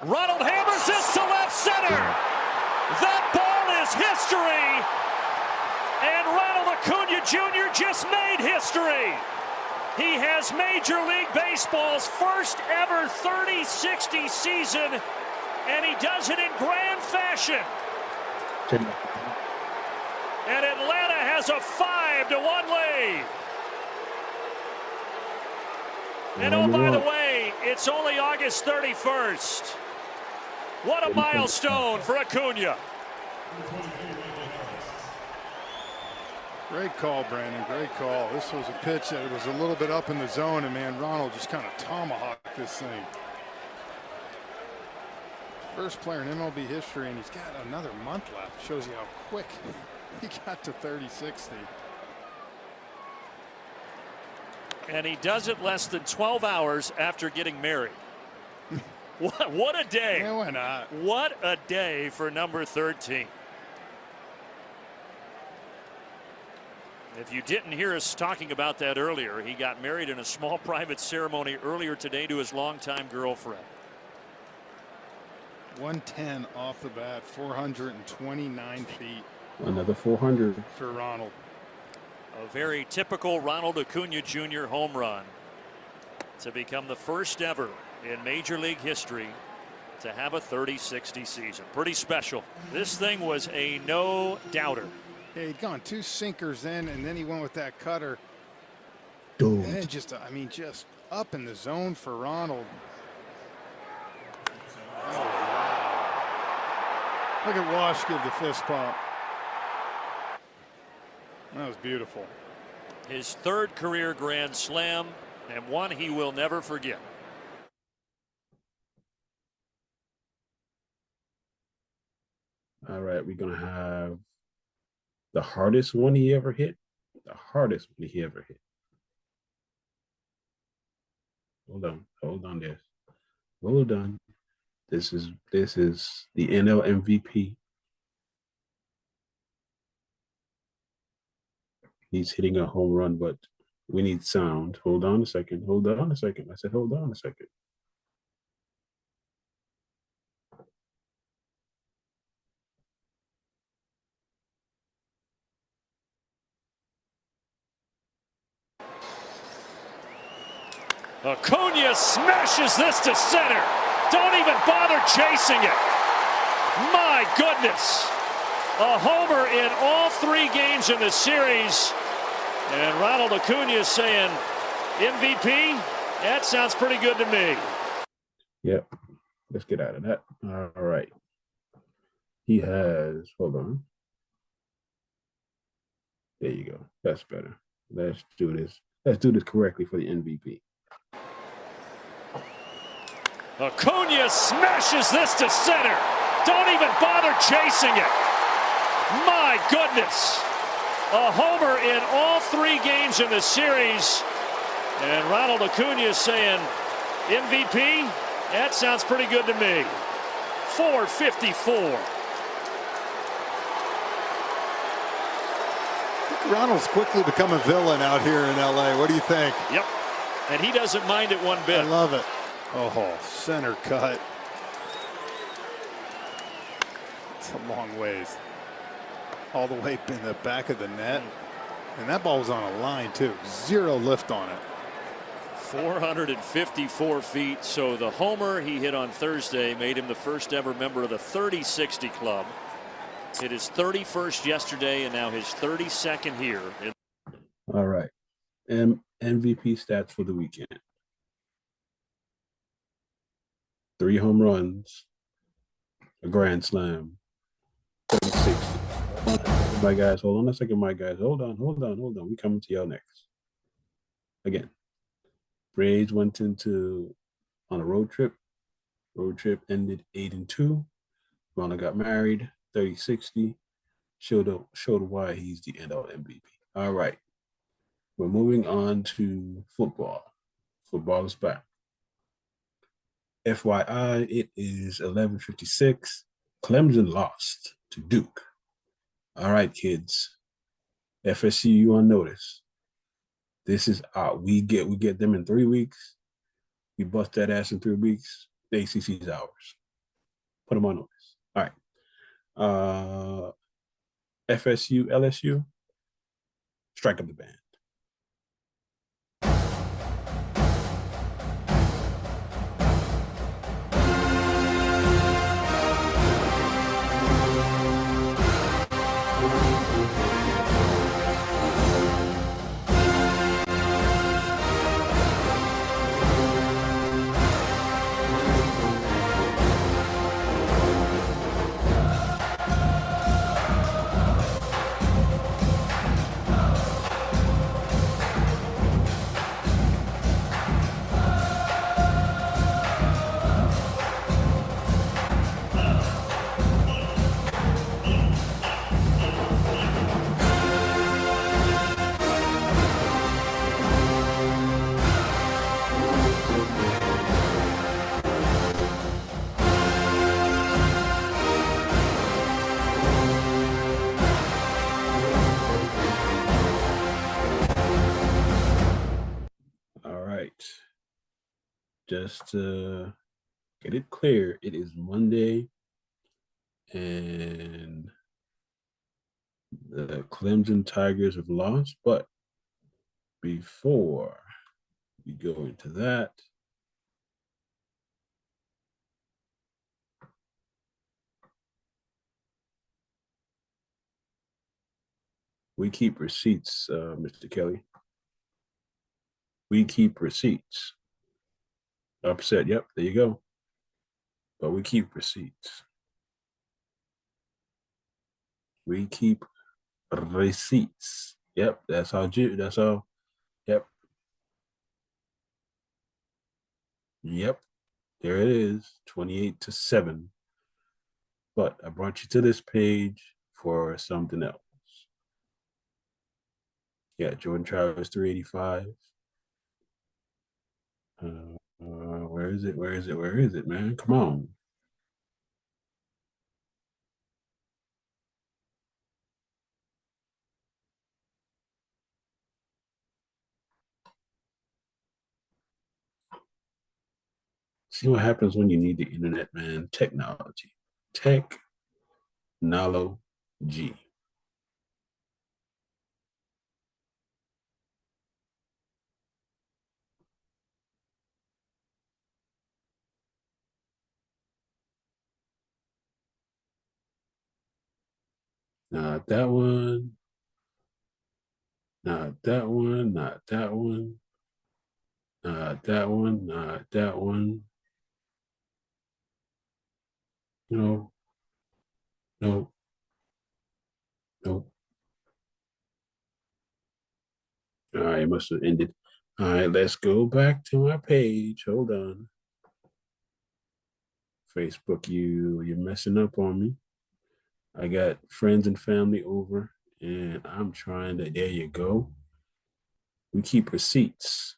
Ronald hammers this to left center. That ball is history. And Ronald Acuna Jr. just made history. He has Major League Baseball's first ever 30-60 season, and he does it in grand fashion. And Atlanta has a 5-1 lead. And oh, by the way, it's only August 31st. What a milestone for Acuna. Great call, Brandon. Great call. This was a pitch that was a little bit up in the zone, and man, Ronald just kind of tomahawked this thing. First player in MLB history, and he's got another month left. Shows you how quick he got to 30-60. And he does it less than 12 hours after getting married. What a day. Yeah, why not? What a day for number 13. If you didn't hear us talking about that earlier, he got married in a small private ceremony earlier today to his longtime girlfriend. 110 off the bat, 429 feet. Another 400 for Ronald. A very typical Ronald Acuna Jr. home run to become the first ever in Major League history to have a 30-60 season. Pretty special. This thing was a no-doubter. Yeah, he'd gone 2 sinkers in, and then he went with that cutter. Dude. And then just up in the zone for Ronald. Oh, wow. Look at Wash give the fist pump. That was beautiful. His 3rd career grand slam, and one he will never forget. All right, we're going to have the hardest one he ever hit. The hardest one he ever hit. Hold on this. Hold on. This is the NL MVP. He's hitting a home run, but we need sound. Hold on a second. Hold on a second. I said, hold on a second. Acuna smashes this to center. Don't even bother chasing it. My goodness. A homer in all 3 games in the series. And Ronald Acuna is saying, MVP? That sounds pretty good to me. Yep. Let's get out of that. All right. He has, hold on. There you go. That's better. Let's do this. Let's do this correctly for the MVP. Acuna smashes this to center. Don't even bother chasing it. My goodness. A homer in all 3 games in the series. And Ronald Acuna is saying, MVP? That sounds pretty good to me. 454. Ronald's quickly become a villain out here in LA. What do you think? Yep. And he doesn't mind it one bit. I love it. Oh, center cut. It's a long ways. All the way in the back of the net. And that ball was on a line, too. 0 lift on it. 454 feet. So the homer he hit on Thursday made him the first ever member of the 30-60 club. Hit his 31st yesterday and now his 32nd here. All right. MVP stats for the weekend. 3 home runs, a grand slam, 30-60. My guys, hold on a second, my guys. Hold on. We coming to y'all next. Again, Braves went on a road trip. Road trip ended 8-2. Ronald got married, 30-60. Showed why he's the NL MVP. All right. We're moving on to football. Football is back. FYI, it is 11:56. Clemson lost to Duke. All right, kids. FSU, you on notice. This is out. We get them in 3 weeks. We bust that ass in 3 weeks. The ACC is ours. Put them on notice. All right. FSU, LSU. Strike up the band. just to get it clear, it is Monday, and the Clemson Tigers have lost. But before we go into that, we keep receipts, Mr. Kelly. We keep receipts. Upset, yep, there you go. But we keep receipts. We keep receipts. Yep, that's how. Yep. Yep. There it is, 28-7. But I brought you to this page for something else. Yeah, Jordan Travis 385. Where is it? Where is it? Where is it, man? Come on. See what happens when you need the internet, man. Technology. Technology. Not that one. Not that one. Not that one. Not that one. Not that one. No. No. Nope. All right, it must have ended. All right, let's go back to my page. Hold on. Facebook, you're messing up on me. I got friends and family over, and I'm trying to. There you go. We keep receipts.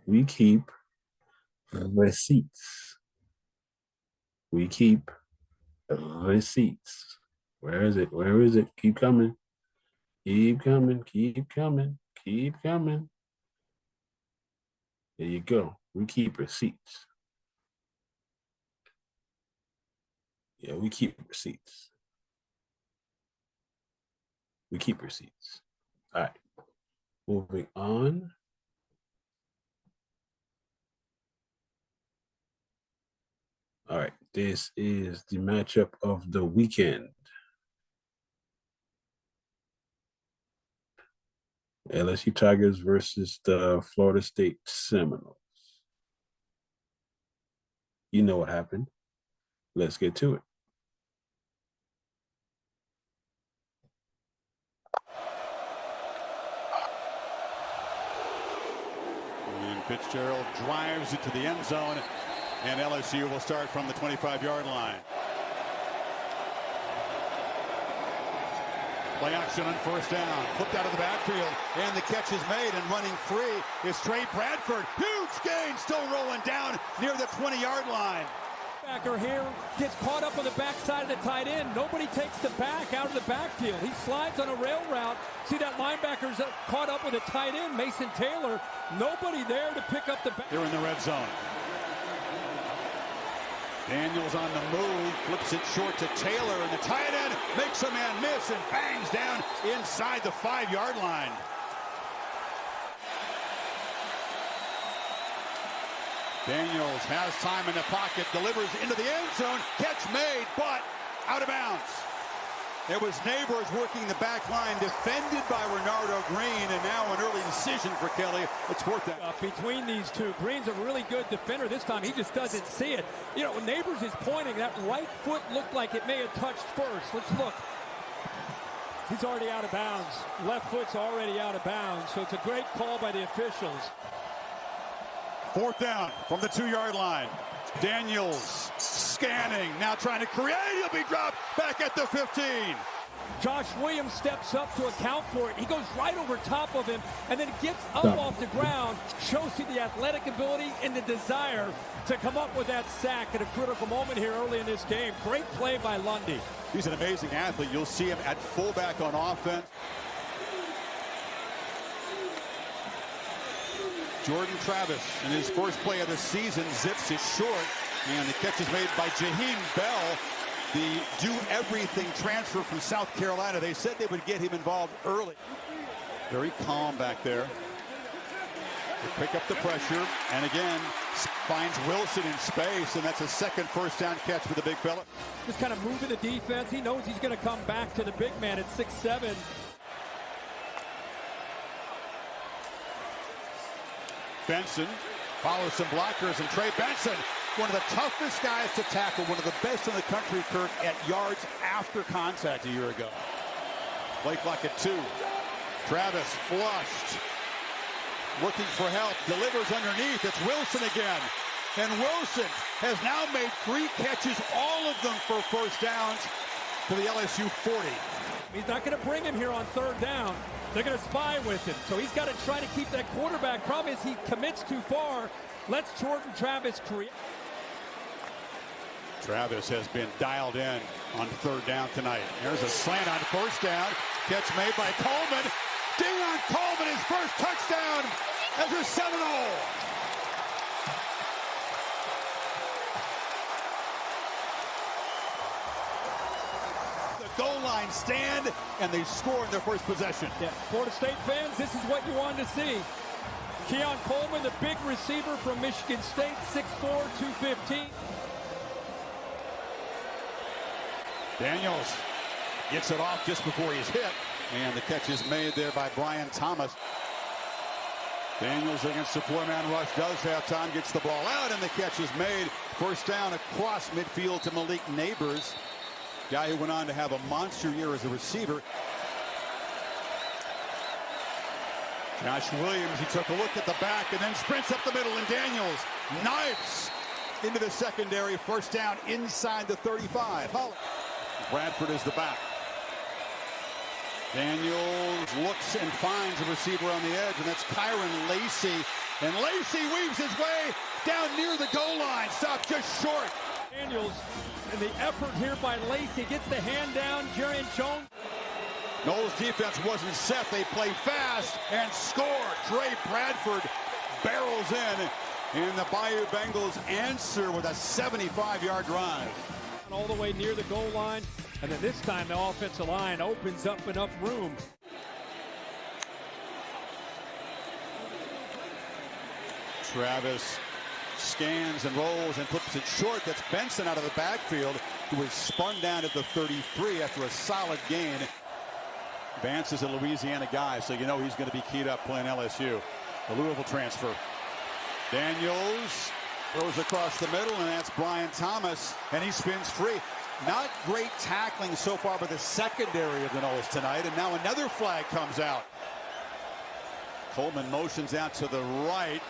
We keep receipts. We keep receipts. Where is it? Where is it? Keep coming. Keep coming. Keep coming. Keep coming. There you go. We keep receipts. Yeah, we keep receipts. We keep receipts. All right. Moving on. All right. This is the matchup of the weekend. LSU Tigers versus the Florida State Seminoles. You know what happened. Let's get to it. And Fitzgerald drives it to the end zone, and LSU will start from the 25-yard line. Play action on first down. Flipped out of the backfield, and the catch is made, and running free is Trey Bradford. Huge gain, still rolling down near the 20-yard line. Backer here gets caught up on the backside of the tight end. Nobody takes the back out of the backfield. He slides on a rail route. See that linebacker's caught up with a tight end, Mason Taylor. Nobody there to pick up the back. They're in the red zone. Daniels on the move, flips it short to Taylor, and the tight end makes a man miss and bangs down inside the 5-yard line. Daniels has time in the pocket, delivers into the end zone, catch made, but out of bounds. It was Neighbors working the back line, defended by Renardo Green, and now an early decision for Kelly. It's fourth down. Between these two, Green's a really good defender this time. He just doesn't see it. You know, when Neighbors is pointing, that right foot looked like it may have touched first. Let's look. He's already out of bounds. Left foot's already out of bounds, so it's a great call by the officials. Fourth down from the 2-yard line. Daniels scanning, now trying to create. He'll be dropped back at the 15. Josh Williams steps up to account for it. He goes right over top of him and then gets up off the ground. Shows you the athletic ability and the desire to come up with that sack at a critical moment here early in this game. Great play by Lundy. He's an amazing athlete. You'll see him at fullback on offense. Jordan Travis, in his first play of the season, zips it short. And the catch is made by Jaheim Bell, the do-everything transfer from South Carolina. They said they would get him involved early. Very calm back there. They pick up the pressure, and again, finds Wilson in space, and that's a second first down catch for the big fella. Just kind of moving the defense. He knows he's going to come back to the big man at 6'7". Benson follows some blockers, and Trey Benson, one of the toughest guys to tackle, one of the best in the country, Kirk, at yards after contact a year ago. Play clock at 2. Travis flushed, looking for help, delivers underneath. It's Wilson again, and Wilson has now made 3 catches, all of them for first downs to the LSU 40. He's not going to bring him here on third down. They're going to spy with him, so he's got to try to keep that quarterback. Problem is he commits too far. Let's Jordan Travis create. Travis has been dialed in on third down tonight. There's a slant on first down. Catch made by Coleman. Deion Coleman, his first touchdown as a Seminole. The goal line stand, and they score in their first possession. Yeah, Florida State fans, this is what you wanted to see. Keon Coleman, the big receiver from Michigan State, 6'4", 215. Daniels gets it off just before he's hit, and the catch is made there by Brian Thomas. Daniels against the 4-man rush, does have time, gets the ball out, and the catch is made. First down across midfield to Malik Neighbors, guy who went on to have a monster year as a receiver. Josh Williams, he took a look at the back and then sprints up the middle, and Daniels knifes into the secondary. First down inside the 35. Bradford is the back. Daniels looks and finds a receiver on the edge, and that's Kyron Lacey. And Lacey weaves his way down near the goal line. Stopped just short. Daniels, and the effort here by Lacey gets the hand down. Jarian Jones. Noles defense wasn't set. They play fast and score. Trey Bradford barrels in, and the Bayou Bengals answer with a 75-yard drive. All the way near the goal line, and then this time the offensive line opens up enough room. Travis scans and rolls and flips it short. That's Benson out of the backfield, who was spun down at the 33 after a solid gain. Vance is a Louisiana guy, so you know he's going to be keyed up playing LSU. The Louisville transfer. Daniels throws across the middle, and that's Brian Thomas, and he spins free. Not great tackling so far by the secondary of the Noles tonight, and now another flag comes out. Coleman motions out to the right.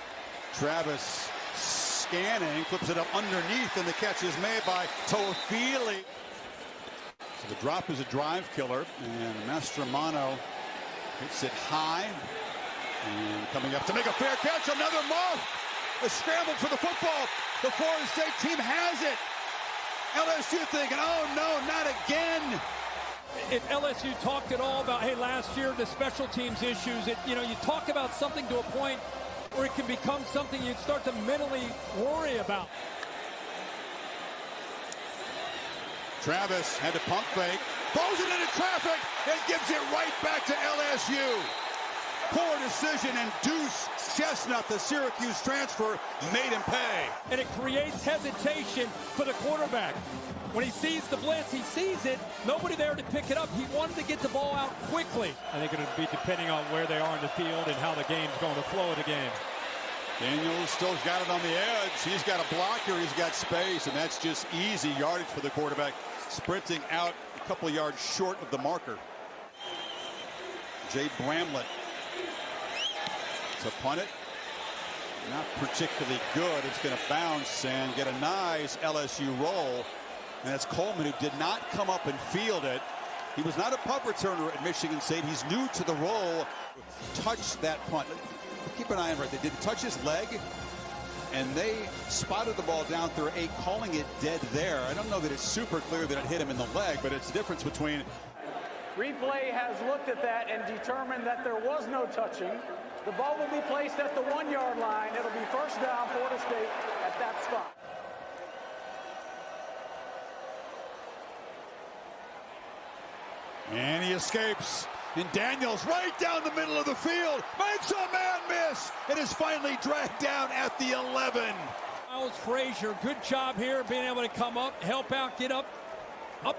Travis scanning, flips it up underneath, and the catch is made by Toafili. So the drop is a drive killer, and Mastromano hits it high. And coming up to make a fair catch, another muff. A scramble for the football. The Florida State team has it. LSU thinking, oh no, not again. If LSU talked at all about, hey, last year the special teams issues, you talk about something to a point where it can become something you'd start to mentally worry about. Travis had to pump fake, throws it into traffic, and gives it right back to LSU. Poor decision, and Deuce Chestnut, the Syracuse transfer, made him pay. And it creates hesitation for the quarterback. When he sees the blitz, he sees it, nobody there to pick it up. He wanted to get the ball out quickly. I think it'll be depending on where they are in the field and how the game's going to flow of the game. Daniels still's got it on the edge. He's got a blocker, he's got space, and that's just easy yardage for the quarterback. Sprinting out a couple of yards short of the marker. Jay Bramlett to punt it. Not particularly good. It's going to bounce and get a nice LSU roll. And that's Coleman, who did not come up and field it. He was not a punt returner at Michigan State. He's new to the role. Touched that punt. Keep an eye on it. They didn't touch his leg, and they spotted the ball down through 8, calling it dead there. I don't know that it's super clear that it hit him in the leg, but it's the difference between. Replay has looked at that and determined that there was no touching. The ball will be placed at the 1-yard line. It'll be first down, Florida State at that spot. And he escapes. And Daniels right down the middle of the field. Makes a man miss. It is finally dragged down at the 11. Miles Frazier, good job here being able to come up, help out, get up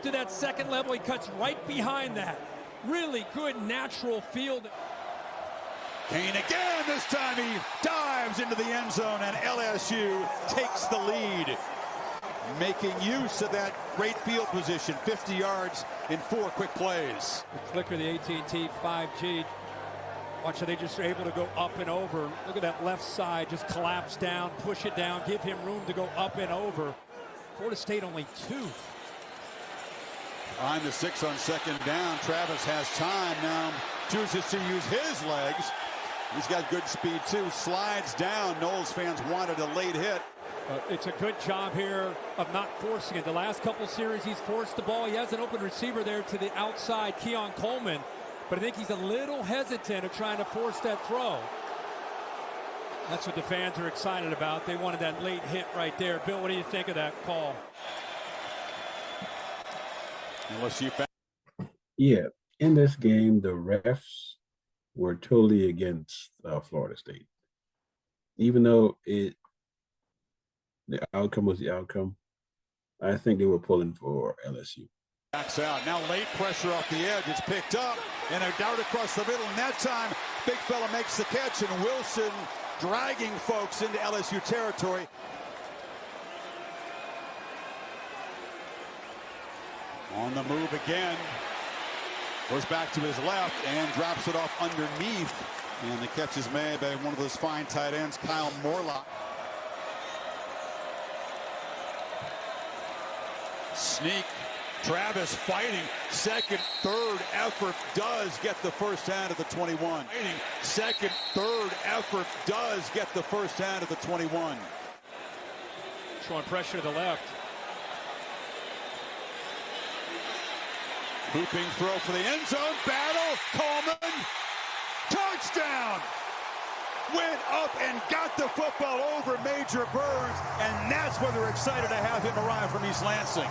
to that second level. He cuts right behind that. Really good natural field. Kane again. This time he dives into the end zone and LSU takes the lead. Making use of that great field position, 50 yards in 4 quick plays. The clicker, the AT&T 5G. Watch how they just are able to go up and over. Look at that left side, just collapse down, push it down, give him room to go up and over. Florida State only 2. On the 6 on second down, Travis has time now, chooses to use his legs. He's got good speed too, slides down. Knowles fans wanted a late hit. It's a good job here of not forcing it. The last couple series he's forced the ball. He has an open receiver there to the outside, Keon Coleman. But I think he's a little hesitant of trying to force that throw. That's what the fans are excited about. They wanted that late hit right there. Bill, what do you think of that call? Yeah, in this game, the refs were totally against Florida State. Even though the outcome was the outcome, I think they were pulling for LSU. Backs out. Now late pressure off the edge. It's picked up and a dart across the middle. And that time, big fella makes the catch, and Wilson dragging folks into LSU territory. On the move again. Goes back to his left and drops it off underneath. And the catch is made by one of those fine tight ends, Kyle Morlock. Sneak. Travis fighting. Second, third effort does get the first down at the 21. Second, third effort does get the first down at the 21. Showing pressure to the left. Looping throw for the end zone. Battle. Coleman. Touchdown. Went up and got the football over Major Burns. And that's when they're excited to have him arrive from East Lansing.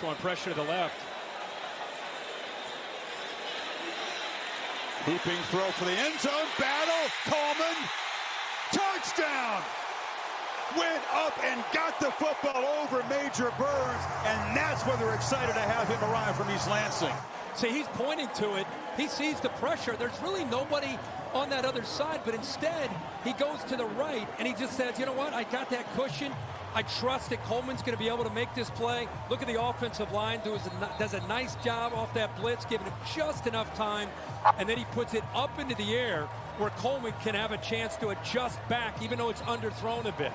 Showing pressure to the left. Looping throw for the end zone. Battle. Coleman. Touchdown. Went up and got the football over Major Burns. And that's when they're excited to have him arrive from East Lansing. See, he's pointing to it. He sees the pressure. There's really nobody on that other side, but instead he goes to the right and he just says, you know what, I got that cushion. I trust that Coleman's going to be able to make this play. Look at the offensive line. Does a nice job off that blitz, giving him just enough time. And then he puts it up into the air where Coleman can have a chance to adjust back, even though it's underthrown a bit.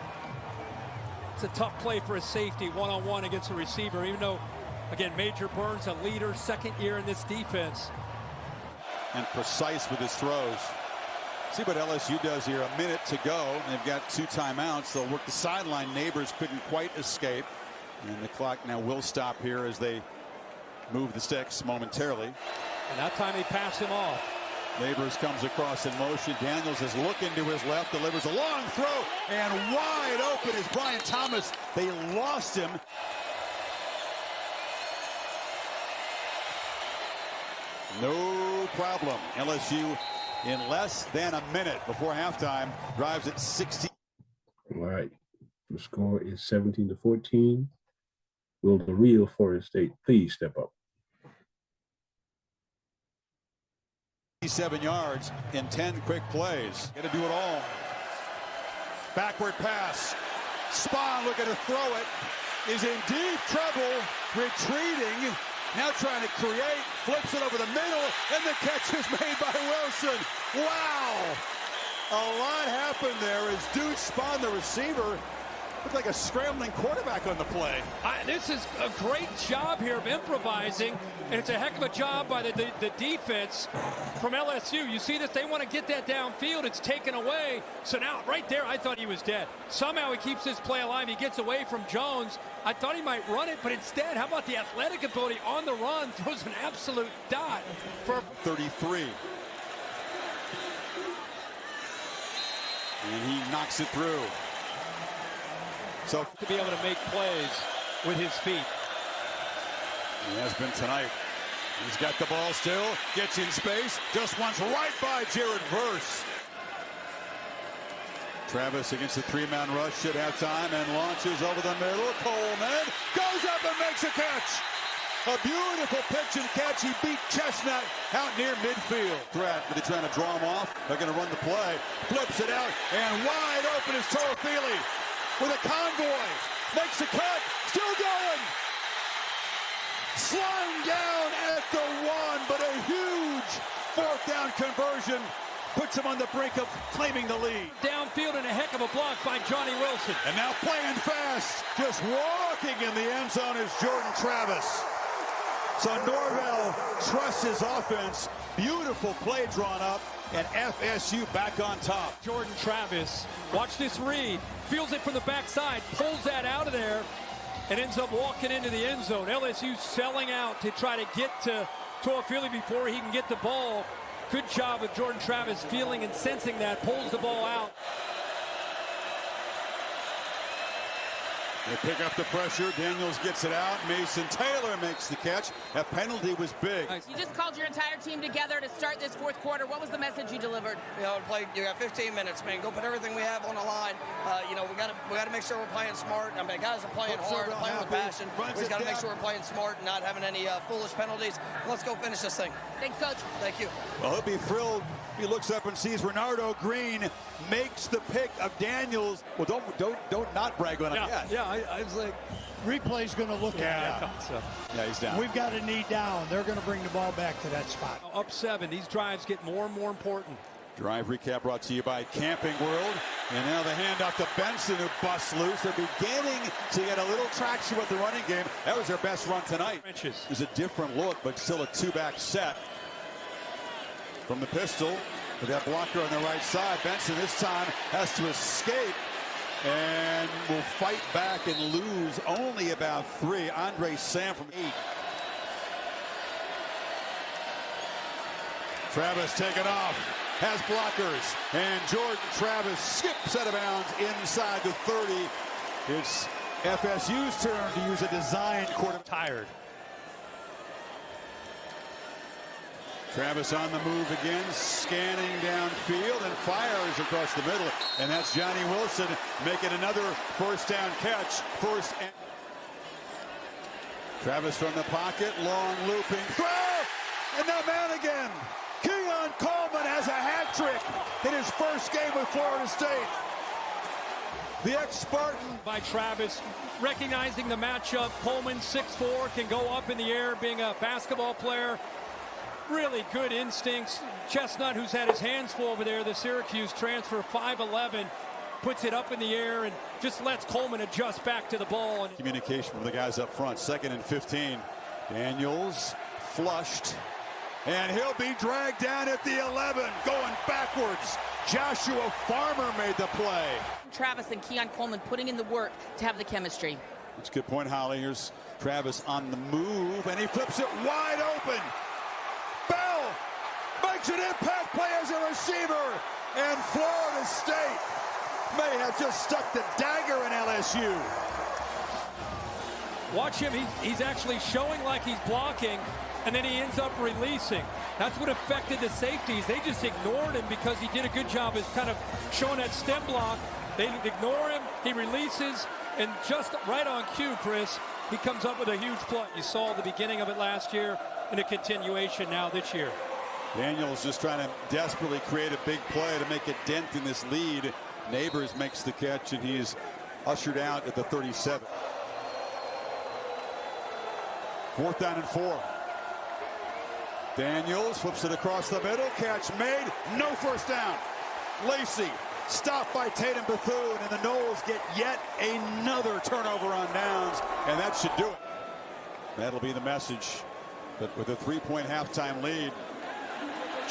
It's a tough play for a safety, one-on-one against a receiver, even though, again, Major Burns, a leader, second year in this defense. And precise with his throws. See what LSU does here. A minute to go. They've got 2 timeouts. They'll work the sideline. Neighbors couldn't quite escape. And the clock now will stop here as they move the sticks momentarily. And that time they pass him off. Neighbors comes across in motion. Daniels is looking to his left, delivers a long throw, and wide open is Brian Thomas. They lost him. No problem. LSU in less than a minute before halftime drives at 60. All right. The score is 17-14. Will the real Florida State please step up? 7 yards in 10 quick plays. Got to do it all. Backward pass. Spahn looking to throw it. Is in deep trouble. Retreating. Now trying to create. Flips it over the middle. And the catch is made by Wilson. Wow. A lot happened there as Deuce Spahn, the receiver, looked like a scrambling quarterback on the play. This is a great job here of improvising, and it's a heck of a job by the defense from LSU. You see this, they want to get that downfield. It's taken away. So now right there, I thought he was dead. Somehow he keeps this play alive. He gets away from Jones. I thought he might run it, but instead, how about the athletic ability on the run? Throws an absolute dot for 33. And he knocks it through. So to be able to make plays with his feet. He has been tonight. He's got the ball still, gets in space, just once right by Jared Verse. Travis against the three-man rush at halftime and launches over the middle. Coleman goes up and makes a catch. A beautiful pitch and catch. He beat Chestnut out near midfield. Threat, but they're trying to draw him off. They're going to run the play. Flips it out, and wide open is Torofili with a convoy. Makes the cut, still going. Sliding down at the one, but a huge fourth down conversion puts him on the brink of claiming the lead. Downfield and a heck of a block by Johnny Wilson. And now playing fast, just walking in the end zone is Jordan Travis. So Norvell trusts his offense. Beautiful play drawn up, and FSU back on top. Jordan Travis, watch this read. Feels it from the backside, pulls that out of there, and ends up walking into the end zone. LSU selling out to try to get to Toafili before he can get the ball. Good job of Jordan Travis feeling and sensing that, pulls the ball out. They pick up the pressure. Daniels gets it out. Mason Taylor makes the catch. That penalty was big. You just called your entire team together to start this fourth quarter. What was the message you delivered? You know, you got 15 minutes, man. Go put everything we have on the line. You know, we got to make sure we're playing smart. I mean, guys are playing hard, playing with passion. We just got to make sure we're playing smart and not having any foolish penalties. Let's go finish this thing. Thanks, Coach. Thank you. Well, he'll be thrilled. He looks up and sees Renardo Green makes the pick of Daniels. Well, don't not brag on him yet. Yeah, I was like, replay's going to look at it. So. Yeah, he's down. We've got a knee down. They're going to bring the ball back to that spot. Up 7. These drives get more and more important. Drive recap brought to you by Camping World. And now the handoff to Benson, who busts loose. They're beginning to get a little traction with the running game. That was their best run tonight. It was a different look, but still a two-back set. From the pistol, with that blocker on the right side. Benson this time has to escape and will fight back and lose only about 3. Andre Sam from 8. Travis taken off, has blockers, and Jordan Travis skips out of bounds inside the 30. It's FSU's turn to use a design quarter. Tired. Travis on the move again, scanning downfield and fires across the middle. And that's Johnny Wilson making another first down catch. Travis from the pocket, long looping throw, and now man again. Keon Coleman has a hat trick in his first game with Florida State. The ex-Spartan. By Travis, recognizing the matchup. Coleman 6'4", can go up in the air, being a basketball player. Really good instincts. Chestnut, who's had his hands full over there, the Syracuse transfer, 5'11", puts it up in the air and just lets Coleman adjust back to the ball. Communication from the guys up front. 2nd and 15. Daniels flushed, and he'll be dragged down at the 11, going backwards. Joshua Farmer made the play. Travis and Keon Coleman putting in the work to have the chemistry. That's a good point, Holly. Here's Travis on the move, and he flips it wide open. Bell makes an impact play as a receiver, and Florida State may have just stuck the dagger in LSU. Watch him. He's actually showing like he's blocking, and then he ends up releasing. That's what affected the safeties. They just ignored him because he did a good job of kind of showing that stem block. They ignore him. He releases, and just right on cue, Chris, he comes up with a huge play. You saw the beginning of it last year and a continuation now this year. Daniels just trying to desperately create a big play to make a dent in this lead. Neighbors makes the catch, and he's ushered out at the 37. 4th down and 4. Daniels flips it across the middle. Catch made. No first down. Lacey stopped by Tatum Bethune, and the Noles get yet another turnover on downs, and that should do it. That'll be the message. But with a 3-point halftime lead,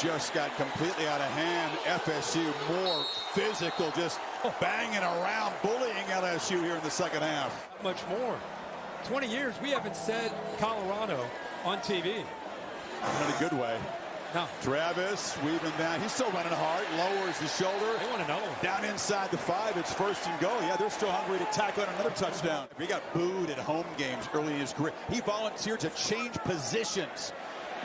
just got completely out of hand. FSU more physical, just banging around, bullying LSU here in the second half. Much more. 20 years we haven't said Colorado on TV. In a good way. No. Travis weaving down. He's still running hard. Lowers the shoulder. They want another one. Down inside the 5. It's 1st and goal. Yeah, they're still hungry to tack on another touchdown. He got booed at home games early in his career. He volunteered to change positions.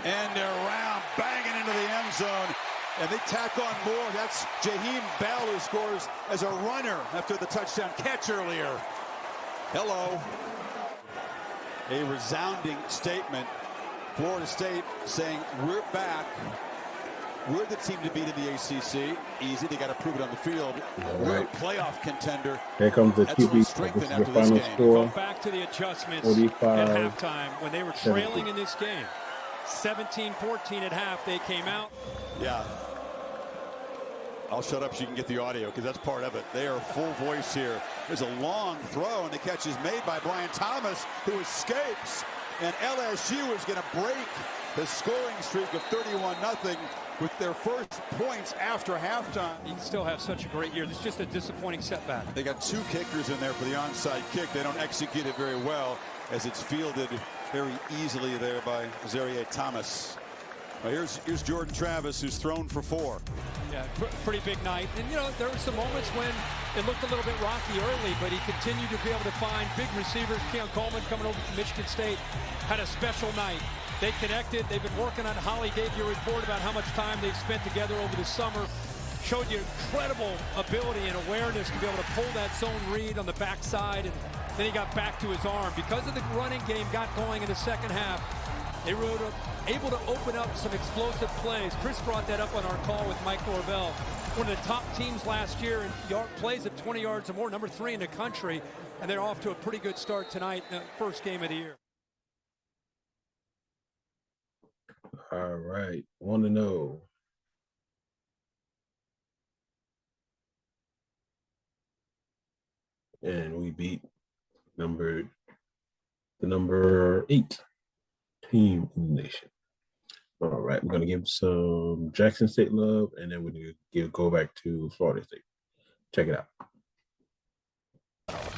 And they're around, banging into the end zone. And they tack on more. That's Jaheim Bell, who scores as a runner after the touchdown catch earlier. Hello. A resounding statement. Florida State saying, we're back. We're the team to beat in the ACC. Easy. They got to prove it on the field. We're a playoff contender. Here comes the QB. This is the final score. Go back to the adjustments 45, at halftime when they were trailing in this game. 17-14 at half. They came out. Yeah. I'll shut up so you can get the audio because that's part of it. They are full voice here. There's a long throw, and the catch is made by Brian Thomas, who escapes. And LSU is going to break the scoring streak of 31-0 with their first points after halftime. You can still have such a great year. This is just a disappointing setback. They got 2 kickers in there for the onside kick. They don't execute it very well as it's fielded very easily there by Zaire Thomas. Well, here's Jordan Travis, who's thrown for 4. Yeah, pretty big night. And, you know, there were some moments when it looked a little bit rocky early, but he continued to be able to find big receivers. Keon Coleman coming over from Michigan State had a special night. They connected. They've been working on Holly. Gave you a report about how much time they've spent together over the summer. Showed you incredible ability and awareness to be able to pull that zone read on the backside. And then he got back to his arm. Because of the running game got going in the second half, they were able to open up some explosive plays. Chris brought that up on our call with Mike Norvell. One of the top teams last year in plays at 20 yards or more, number 3 in the country. And they're off to a pretty good start tonight in the first game of the year. All right. 1-0. And we beat the number 8 team in the nation. All right, we're going to give some Jackson State love, and then we're going to go back to Florida State. Check it out.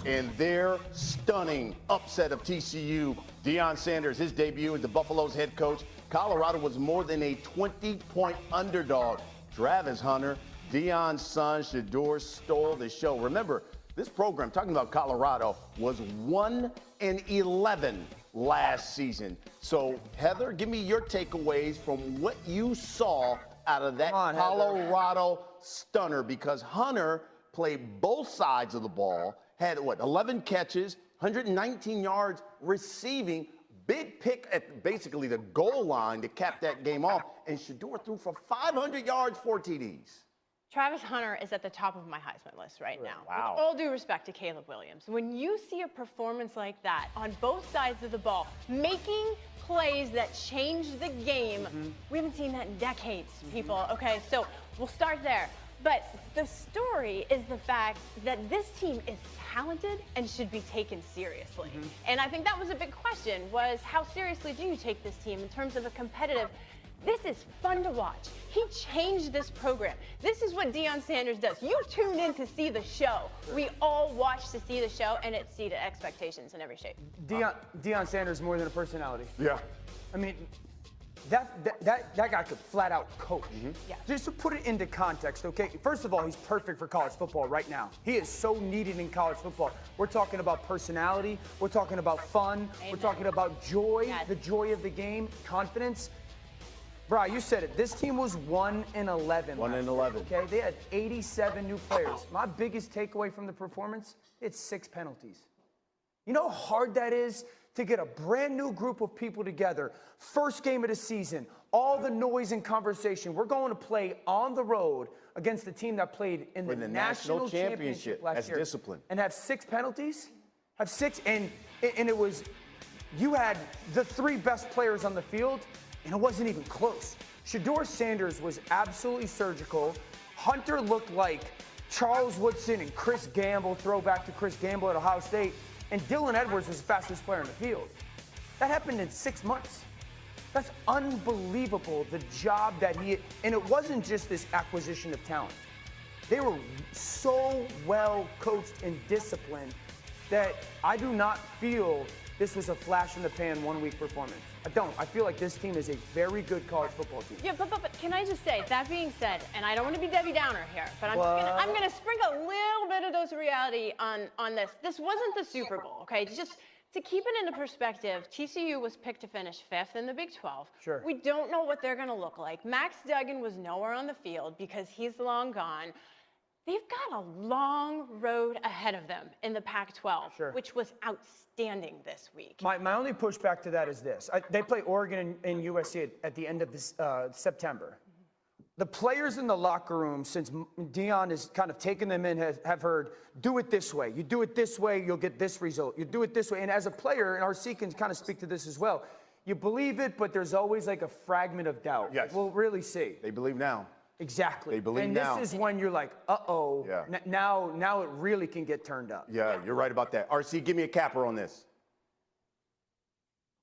And their stunning upset of TCU, Deion Sanders, his debut as the Buffalo's head coach. Colorado was more than a 20-point underdog. Travis Hunter, Deion's son, Shedeur, stole the show. Remember, this program, talking about Colorado, was 1-11 last season. So, Heather, give me your takeaways from what you saw out of that Colorado stunner, because Hunter played both sides of the ball, had, 11 catches, 119 yards receiving, big pick at basically the goal line to cap that game off, and Shedeur threw for 500 yards, 4 TDs. Travis Hunter is at the top of my Heisman list right now. Wow. With all due respect to Caleb Williams, when you see a performance like that on both sides of the ball, making plays that change the game, we haven't seen that in decades, people. Okay, so we'll start there. But the story is the fact that this team is talented and should be taken seriously. And I think that was a big question, was how seriously do you take this team in terms of a competitive? This is fun to watch. He changed this program. This is what Deion Sanders does. You tune in to see the show. We all watch to see the show, and it exceeded expectations in every shape. Deion Sanders more than a personality. Yeah. I mean, that guy could flat out coach. Yeah. Just to put it into context, okay? First of all, he's perfect for college football right now. He is so needed in college football. We're talking about personality. We're talking about fun. Amen. We're talking about joy, Yes. the joy of the game, confidence. Bro, you said it. This team was 1-11. 1-11. Okay, they had 87 new players. My biggest takeaway from the performance, it's 6 penalties. You know how hard that is to get a brand new group of people together. First game of the season, all the noise and conversation. We're going to play on the road against the team that played in the national championship last year. That's discipline. And have 6 penalties? Have 6, and it was, you had the 3 best players on the field, and it wasn't even close. Shedeur Sanders was absolutely surgical. Hunter looked like Charles Woodson and Chris Gamble, throwback to Chris Gamble at Ohio State. And Dylan Edwards was the fastest player in the field. That happened in 6 months. That's unbelievable, the job that and it wasn't just this acquisition of talent. They were so well coached and disciplined that I do not feel this was a flash in the pan 1 week performance. I don't. I feel like this team is a very good college football team. Yeah, but can I just say, that being said, and I don't want to be Debbie Downer here, but I'm gonna sprinkle a little bit of dose of reality on this. This wasn't the Super Bowl, okay? Just to keep it into perspective, TCU was picked to finish 5th in the Big 12. Sure. We don't know what they're gonna look like. Max Duggan was nowhere on the field because he's long gone. They've got a long road ahead of them in the Pac-12, which was outstanding this week. My only pushback to that is this. They play Oregon and USC at the end of this, September. The players in the locker room, since Deion has kind of taken them in, have heard, do it this way. You do it this way, you'll get this result. You do it this way. And as a player, and RC can kind of speak to this as well, you believe it, but there's always like a fragment of doubt. Yes. We'll really see. They believe now. Exactly. They believe and now. This is when you're like, uh-oh, now it really can get turned up. Yeah, you're right about that. RC, give me a capper on this.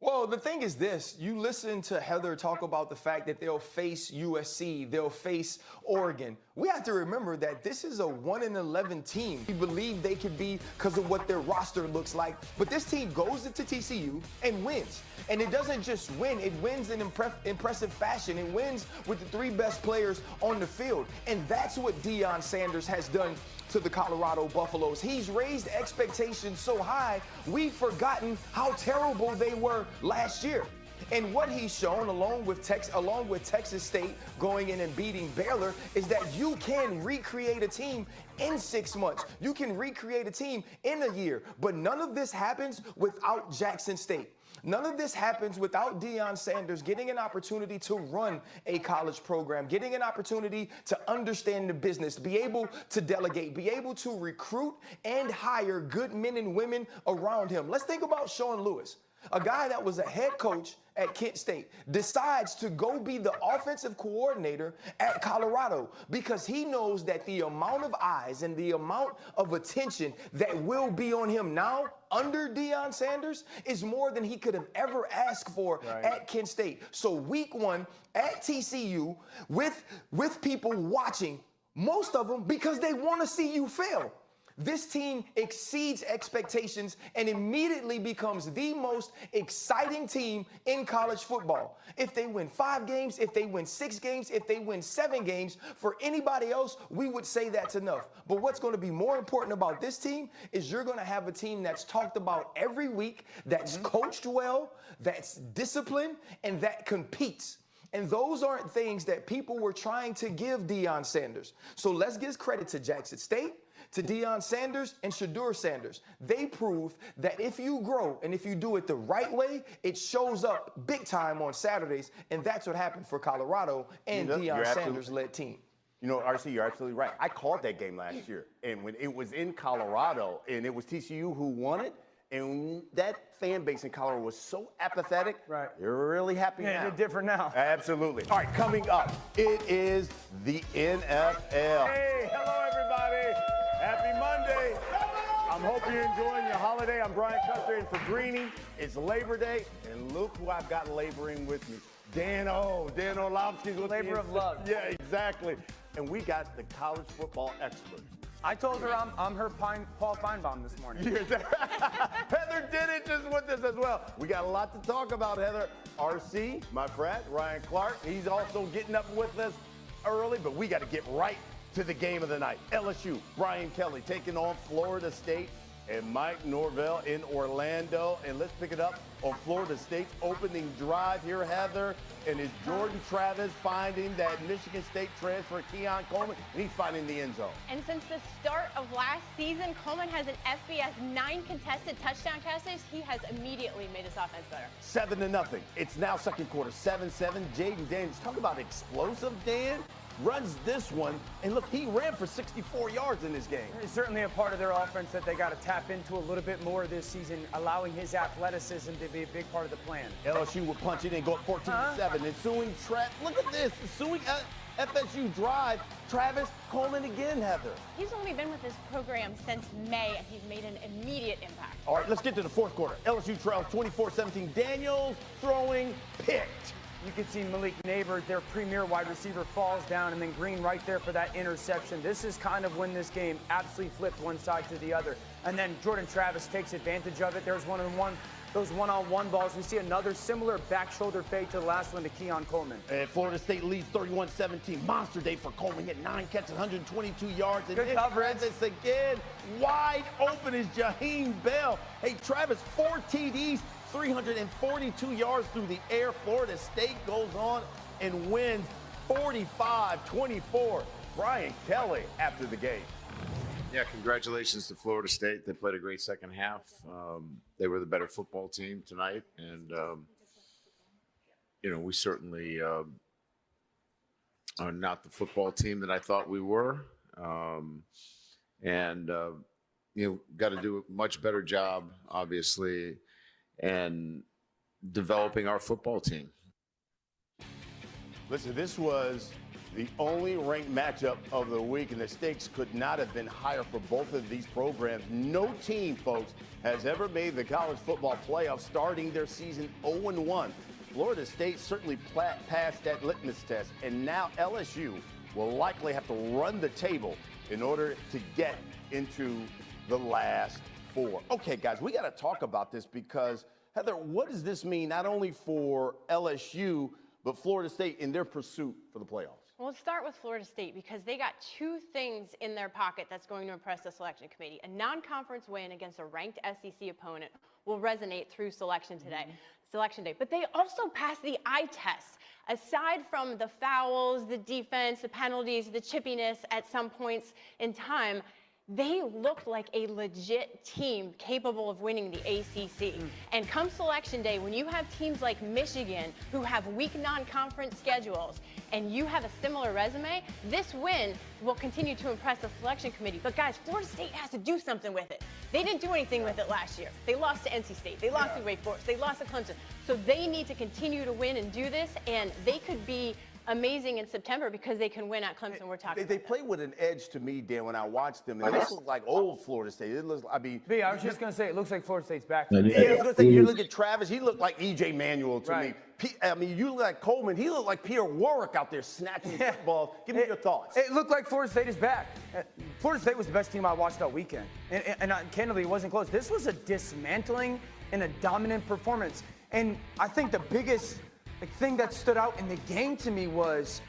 Well, the thing is this. You listen to Heather talk about the fact that they'll face USC, they'll face Oregon. We have to remember that this is a 1-11 team. We believe they could be because of what their roster looks like. But this team goes into TCU and wins. And it doesn't just win, it wins in impressive fashion. It wins with the 3 best players on the field. And that's what Deion Sanders has done to the Colorado Buffaloes. He's raised expectations so high, we've forgotten how terrible they were last year. And what he's shown, along with Texas State going in and beating Baylor, is that you can recreate a team in 6 months. You can recreate a team in a year. But none of this happens without Jackson State. None of this happens without Deion Sanders getting an opportunity to run a college program, getting an opportunity to understand the business, be able to delegate, be able to recruit and hire good men and women around him. Let's think about Sean Lewis, a guy that was a head coach at Kent State, decides to go be the offensive coordinator at Colorado because he knows that the amount of eyes and the amount of attention that will be on him now under Deion Sanders is more than he could have ever asked for at Kent State. So week 1 at TCU with people watching, most of them because they want to see you fail. This team exceeds expectations and immediately becomes the most exciting team in college football. If they win 5 games, if they win 6 games, if they win 7 games, for anybody else, we would say that's enough. But what's going to be more important about this team is you're going to have a team that's talked about every week, that's coached well, that's disciplined, and that competes. And those aren't things that people were trying to give Deion Sanders. So let's give credit to Jackson State, to Deion Sanders and Shedeur Sanders. They prove that if you grow and if you do it the right way, it shows up big time on Saturdays. And that's what happened for Colorado and Deion Sanders-led team. You know, RC, you're absolutely right. I called that game last year. And when it was in Colorado and it was TCU who won it, and that fan base in Colorado was so apathetic. Right. You're really happy now. Yeah, they're different now. Absolutely. All right, coming up, it is the NFL. Hey, hello, everybody. Happy Monday. I'm hoping you're enjoying your holiday. I'm Brian Custer in for Greeny. It's Labor Day, and look who I've got laboring with me. Dan Orlovsky's with me. Labor of love. Yeah, exactly. And we got the college football experts. I told her I'm her Paul Feinbaum this morning. Heather did it just with us as well. We got a lot to talk about, Heather. RC, my friend, Ryan Clark, he's also getting up with us early, but we got to get right to the game of the night. LSU, Brian Kelly taking on Florida State and Mike Norvell in Orlando. And let's pick it up on Florida State's opening drive here, Heather. And is Jordan Travis finding that Michigan State transfer, Keon Coleman, and he's finding the end zone. And since the start of last season, Coleman has an FBS 9 contested touchdown catches. He has immediately made his offense better. 7-0. It's now second quarter, 7-7. Jaden Daniels, talk about explosive, Dan. Runs this one, and look, he ran for 64 yards in this game. It's certainly a part of their offense that they got to tap into a little bit more this season, allowing his athleticism to be a big part of the plan. LSU would punch it and go up 14-7. Ensuing look at this, ensuing FSU drive. Travis Coleman again, Heather. He's only been with this program since May, and he's made an immediate impact. All right, let's get to the fourth quarter. LSU trails 24-17. Daniels throwing picked. You can see Malik Neighbors, their premier wide receiver, falls down, and then Green right there for that interception. This is kind of when this game absolutely flipped one side to the other. And then Jordan Travis takes advantage of it. There's one-on-one those one-on-one balls. We see another similar back shoulder fade to the last one to Keon Coleman. And Florida State leads 31-17. Monster day for Coleman. Hit 9 catches, 122 yards. And Good coverage. This again. Wide open is Jaheim Bell. Hey, Travis, 4 TDs, 342 yards through the air. Florida State goes on and wins 45-24. Brian Kelly after the game. Yeah, congratulations to Florida State. They played a great second half. They were the better football team tonight. And, we certainly are not the football team that I thought we were. Got to do a much better job, obviously, and developing our football team. Listen, this was the only ranked matchup of the week, and the stakes could not have been higher for both of these programs. No team, folks, has ever made the college football playoff starting their season 0-1. Florida State certainly passed that litmus test, and now LSU will likely have to run the table in order to get into the last 4. Okay, guys, we got to talk about this because, Heather, what does this mean not only for LSU, but Florida State in their pursuit for the playoffs? Well, let's start with Florida State because they got 2 things in their pocket that's going to impress the selection committee. A non-conference win against a ranked SEC opponent will resonate through selection day. But they also passed the eye test. Aside from the fouls, the defense, the penalties, the chippiness at some points in time, they looked like a legit team capable of winning the ACC. And come selection day, when you have teams like Michigan who have weak non-conference schedules and you have a similar resume, this win will continue to impress the selection committee. But guys, Florida State has to do something with it. They didn't do anything with it last year. They lost to NC State. They lost to Wake Forest. They lost to Clemson. So they need to continue to win and do this, and they could be amazing in September because they can win at Clemson. We're talking They play with an edge to me, Dan, when I watched them. And this looks like old Florida State. It looks, I was just going to say, it looks like Florida State's back. Yeah, I was going to say, you look at Travis, he looked like E.J. Manuel to me. You look at Coleman, he looked like Pierre Warwick out there snatching footballs. Give me your thoughts. It looked like Florida State is back. Florida State was the best team I watched all weekend. And candidly, it wasn't close. This was a dismantling and a dominant performance. And I think the biggest thing that stood out in the game to me was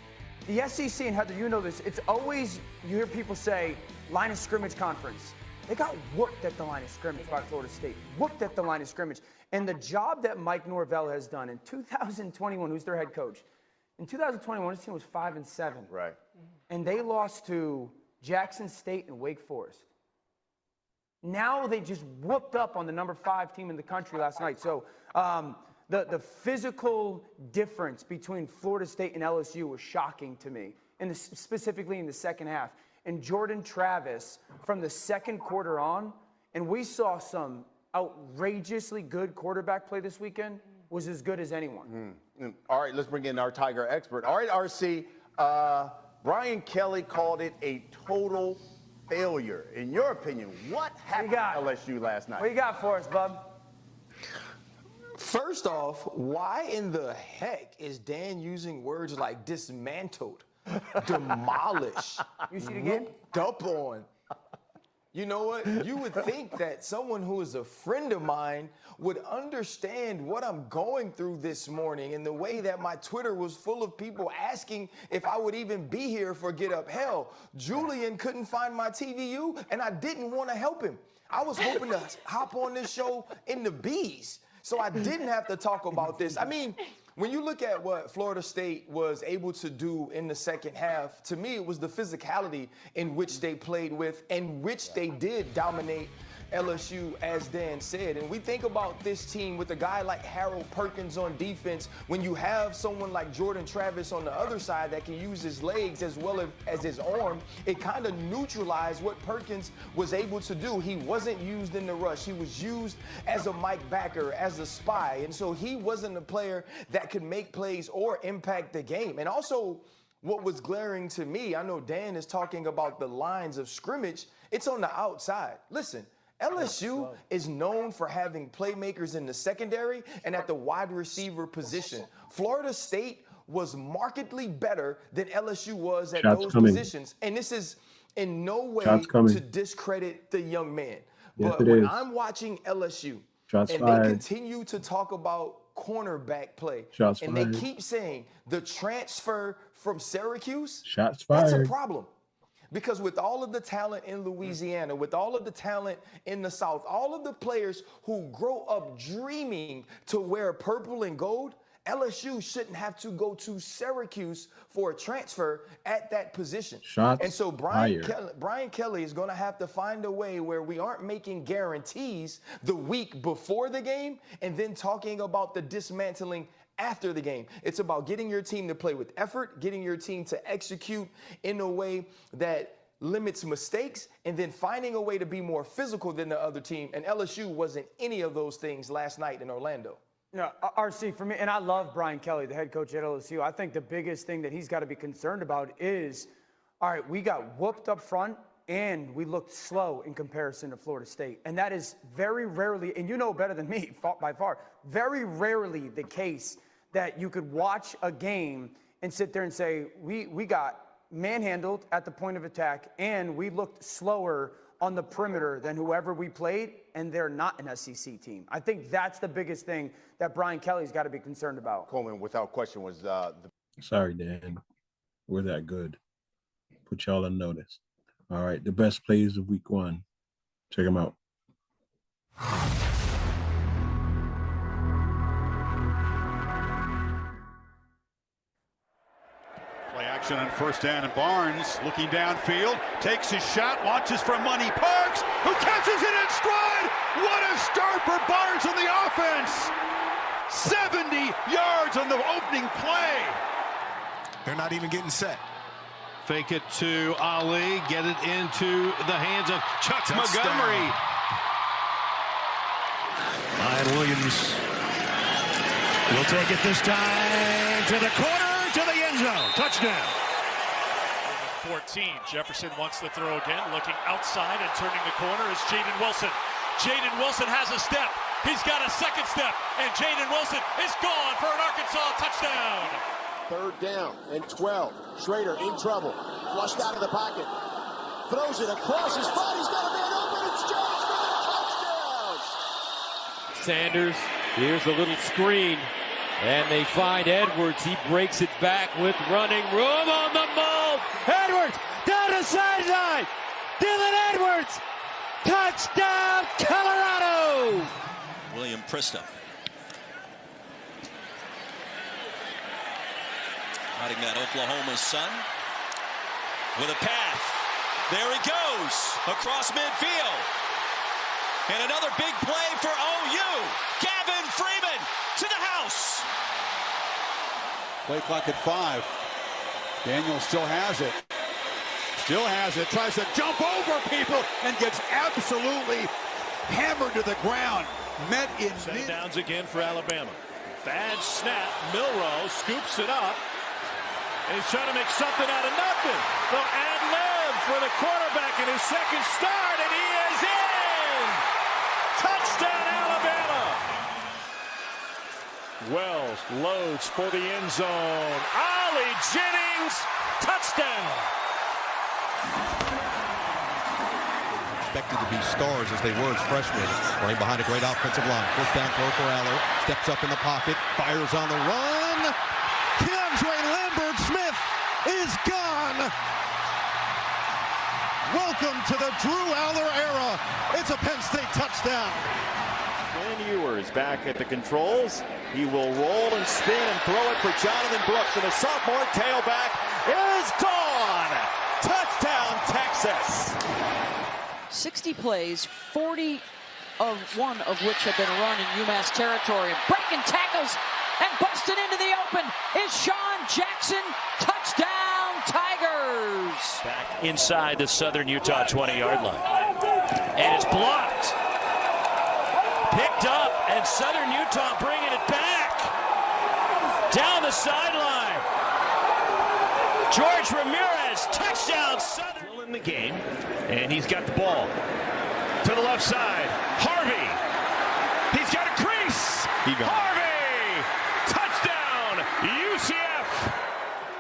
the SEC, and Heather, you know this, it's always, you hear people say, line of scrimmage conference. They got whooped at the line of scrimmage by Florida State, whooped at the line of scrimmage. And the job that Mike Norvell has done in 2021, who's their head coach, in 2021, his team was 5-7. Right. And they lost to Jackson State and Wake Forest. Now they just whooped up on the number 5 team in the country last night. So the physical difference between Florida State and LSU was shocking to me, specifically in the second half. And Jordan Travis, from the second quarter on, and we saw some outrageously good quarterback play this weekend, was as good as anyone. All right, let's bring in our Tiger expert. All right, RC, Brian Kelly called it a total failure. In your opinion, what happened to LSU last night? What you got for us, bub? First off, why in the heck is Dan using words like dismantled, demolish, you see it again? Up on? You know what? You would think that someone who is a friend of mine would understand what I'm going through this morning and the way that my Twitter was full of people asking if I would even be here for Get Up. Hell, Julian couldn't find my TVU, and I didn't want to help him. I was hoping to hop on this show in the bees, so I didn't have to talk about this. I mean, when you look at what Florida State was able to do in the second half, to me, it was the physicality in which they played with and which they did dominate LSU, as Dan said. And we think about this team with a guy like Harold Perkins on defense. When you have someone like Jordan Travis on the other side that can use his legs as well as his arm, it kind of neutralized what Perkins was able to do. He wasn't used in the rush. He was used as a Mike backer, as a spy. And so he wasn't a player that could make plays or impact the game. And also, what was glaring to me, I know Dan is talking about the lines of scrimmage. It's on the outside. Listen, LSU is known for having playmakers in the secondary and at the wide receiver position. Florida State was markedly better than LSU was at those positions. And this is in no way to discredit the young man. But when I'm watching LSU, Shots and fired. they continue to talk about cornerback play. Shots and fired. they keep saying the transfer from Syracuse, Shots that's a fired. problem. Because with all of the talent in Louisiana, with all of the talent in the South, all of the players who grow up dreaming to wear purple and gold, LSU shouldn't have to go to Syracuse for a transfer at that position. Shots and so fired. Brian Kelly is going to have to find a way where we aren't making guarantees the week before the game and then talking about the dismantling after the game. It's about getting your team to play with effort, getting your team to execute in a way that limits mistakes, and then finding a way to be more physical than the other team. And LSU wasn't any of those things last night in Orlando. Yeah, RC, for me, and I love Brian Kelly, the head coach at LSU. I think the biggest thing that he's got to be concerned about is, all right, we got whooped up front and we looked slow in comparison to Florida State. And that is very rarely, and you know better than me by far, very rarely the case that you could watch a game and sit there and say, we got manhandled at the point of attack and we looked slower on the perimeter than whoever we played, and they're not an SEC team. I think that's the biggest thing that Brian Kelly's got to be concerned about. Coleman, without question, was Sorry, Dan. We're that good. Put y'all on notice. All right, the best plays of week 1. Check them out. Play action on first down, and Barnes looking downfield, takes his shot, launches for money. Parks, who catches it in stride. What a start for Barnes on the offense. 70 yards on the opening play. They're not even getting set. Fake it to Ali, get it into the hands of Chuck Montgomery. Ryan Williams will take it this time to the corner, to the end zone. Touchdown. 14. Jefferson wants to throw again, looking outside and turning the corner is Jaden Wilson. Jaden Wilson has a step. He's got a second step, and Jaden Wilson is gone for an Arkansas touchdown. Third down and 12. Schrader in trouble. Flushed out of the pocket. Throws it across his body. He's got a man open. It's Jones for the touchdown. Sanders, here's a little screen, and they find Edwards. He breaks it back with running room on the move. Edwards down the sideline. Dylan Edwards, touchdown, Colorado. William Prista. Hiding that Oklahoma's son with a path. There he goes across midfield. And another big play for OU. Gavin Freeman to the house. Play clock at 5. Daniel still has it. Still has it. Tries to jump over people and gets absolutely hammered to the ground. Met in mid. Downs again for Alabama. Bad snap. Milroe scoops it up. And he's trying to make something out of nothing. The ad-lib for the quarterback in his second start, and he is in! Touchdown, Alabama! Wells loads for the end zone. Ollie Jennings, touchdown! Expected to be stars as they were as freshmen. Running behind a great offensive line. First down throw for Aller. Steps up in the pocket. Fires on the run. Keandre Lambert-Smith is gone. Welcome to the Drew Aller era. It's a Penn State touchdown. Quinn Ewers back at the controls. He will roll and spin and throw it for Jonathan Brooks. And the sophomore tailback is gone. Touchdown, Texas. 60 plays, 41 of which have been run in UMass territory. Breaking tackles and busted into the open is Sean Jackson. Touchdown, Tigers. Back inside the Southern Utah 20-yard line. And it's blocked. Picked up, and Southern Utah bringing it back. Down the sideline. George Ramirez, touchdown, Southern. Still in the game, and he's got the ball. To the left side, Harvey. He's got a crease. Harvey, touchdown, UCF.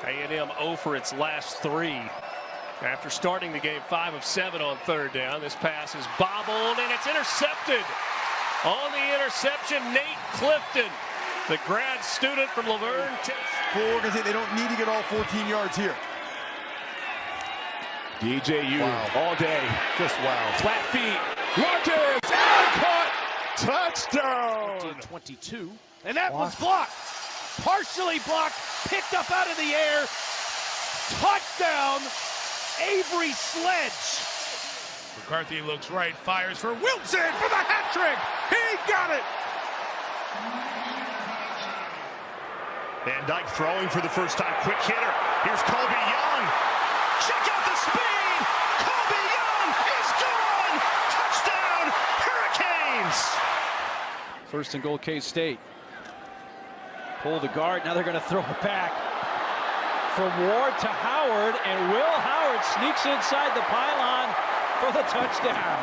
A&M 0 for its last 3. After starting the game 5 of 7 on third down, this pass is bobbled, and it's intercepted. On the interception, Nate Clifton, the grad student from Laverne. Full organization. They don't need to get all 14 yards here. DJU all day. Just wow. Flat feet. Launches. And caught. Touchdown. 22. And that one's blocked. Partially blocked. Picked up out of the air. Touchdown. Avery Sledge. McCarthy looks right, fires for Wilson for the hat trick. He got it. Van Dyke throwing for the first time. Quick hitter. Here's Kobe Young. Check out the speed. Kobe Young is gone. Touchdown, Hurricanes. First and goal, K-State. Pull the guard. Now they're going to throw it back. From Ward to Howard, and Will Howard sneaks inside the pylon for the touchdown.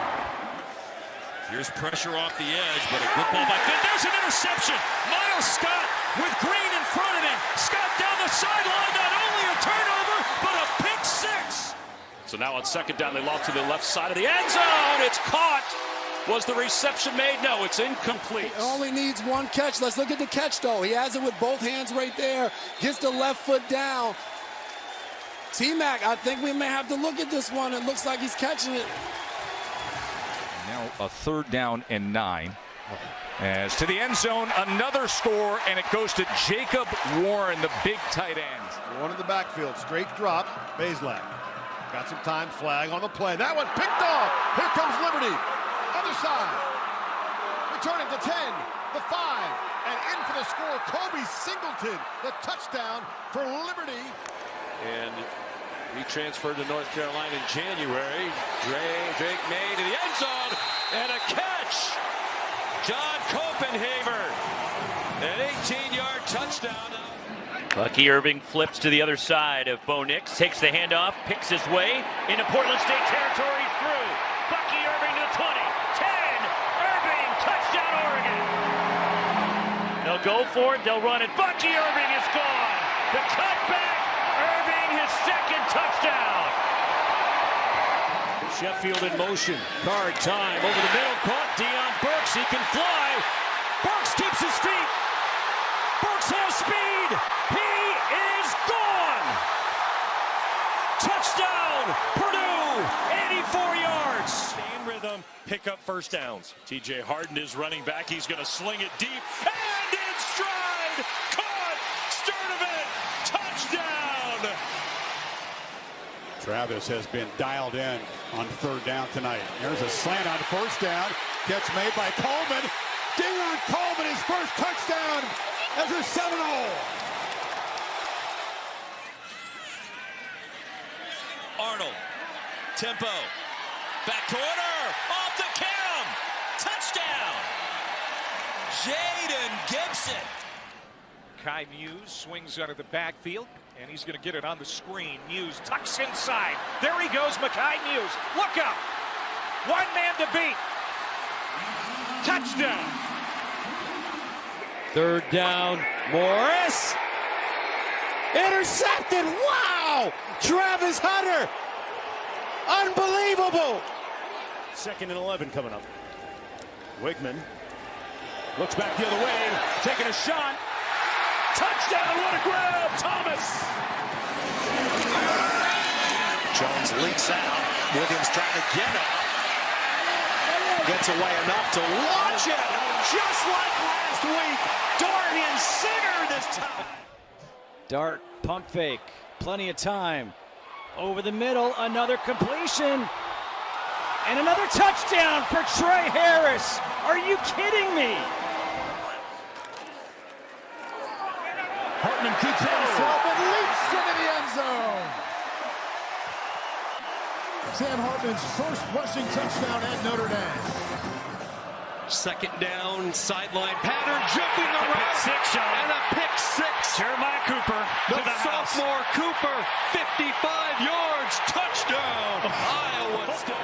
Here's pressure off the edge, but a good ball by Finn. There's an interception. Miles Scott with Green in front of him. Scott down the sideline. Not only a turnover, but a pick six. So now on second down, they loft to the left side of the end zone. It's caught. Was the reception made? No, it's incomplete. It only needs one catch. Let's look at the catch, though. He has it with both hands right there. Gets the left foot down. T-Mac, I think we may have to look at this one. It looks like he's catching it. Now a 3rd down and 9. As to the end zone, another score, and it goes to Jacob Warren, the big tight end. One in the backfield. Straight drop. Bazelak. Got some time. Flag on the play. That one picked off. Here comes Liberty. Other side. Returning to 10. The 5. And in for the score. Kobe Singleton. The touchdown for Liberty. And he transferred to North Carolina in January. Drake May to the end zone. And a catch. John Copenhaver. An 18-yard touchdown. Bucky Irving flips to the other side of Bo Nix, takes the handoff, picks his way into Portland State territory through. Bucky Irving to the 20, 10, Irving, touchdown Oregon. They'll go for it, they'll run it. Bucky Irving is gone. The cutback, Irving, his second touchdown. Sheffield in motion. Guard time over the middle. Caught Deion Burks. He can fly. Burks keeps his feet. Burks has speed. He is gone. Touchdown, Purdue, 84 yards. Stay in rhythm, pick up first downs. TJ Harden is running back. He's going to sling it deep. And in stride. Caught. Sturdivant. Touchdown. Travis has been dialed in on 3rd down tonight. There's a slant on 1st down. Catch made by Coleman. Deion Coleman, his first touchdown as a Seminole. Arnold. Tempo. Back corner. Off the cam. Touchdown. Jaden Gibson. Kai Muse swings out of the backfield, and he's going to get it on the screen. Muse tucks inside. There he goes, Makai Muse. Look out. One man to beat. Touchdown. 3rd down, Morris. Intercepted. Wow. Travis Hunter. Unbelievable. 2nd and 11 coming up. Wigman looks back the other way, taking a shot. Touchdown, what a grab, Thomas. Jones leaks out. Williams trying to get it. Gets away enough to launch it. Just like last week. Dorian Singer this time. Dart, pump fake, plenty of time. Over the middle, another completion. And another touchdown for Trey Harris. Are you kidding me? Hartman keeps it himself and leaps into the end zone. Sam Hartman's first rushing touchdown at Notre Dame. 2nd down, sideline pattern, jumping around. And a pick six. Jeremiah Cooper to the sophomore house. Cooper, 55 yards, touchdown, Iowa State.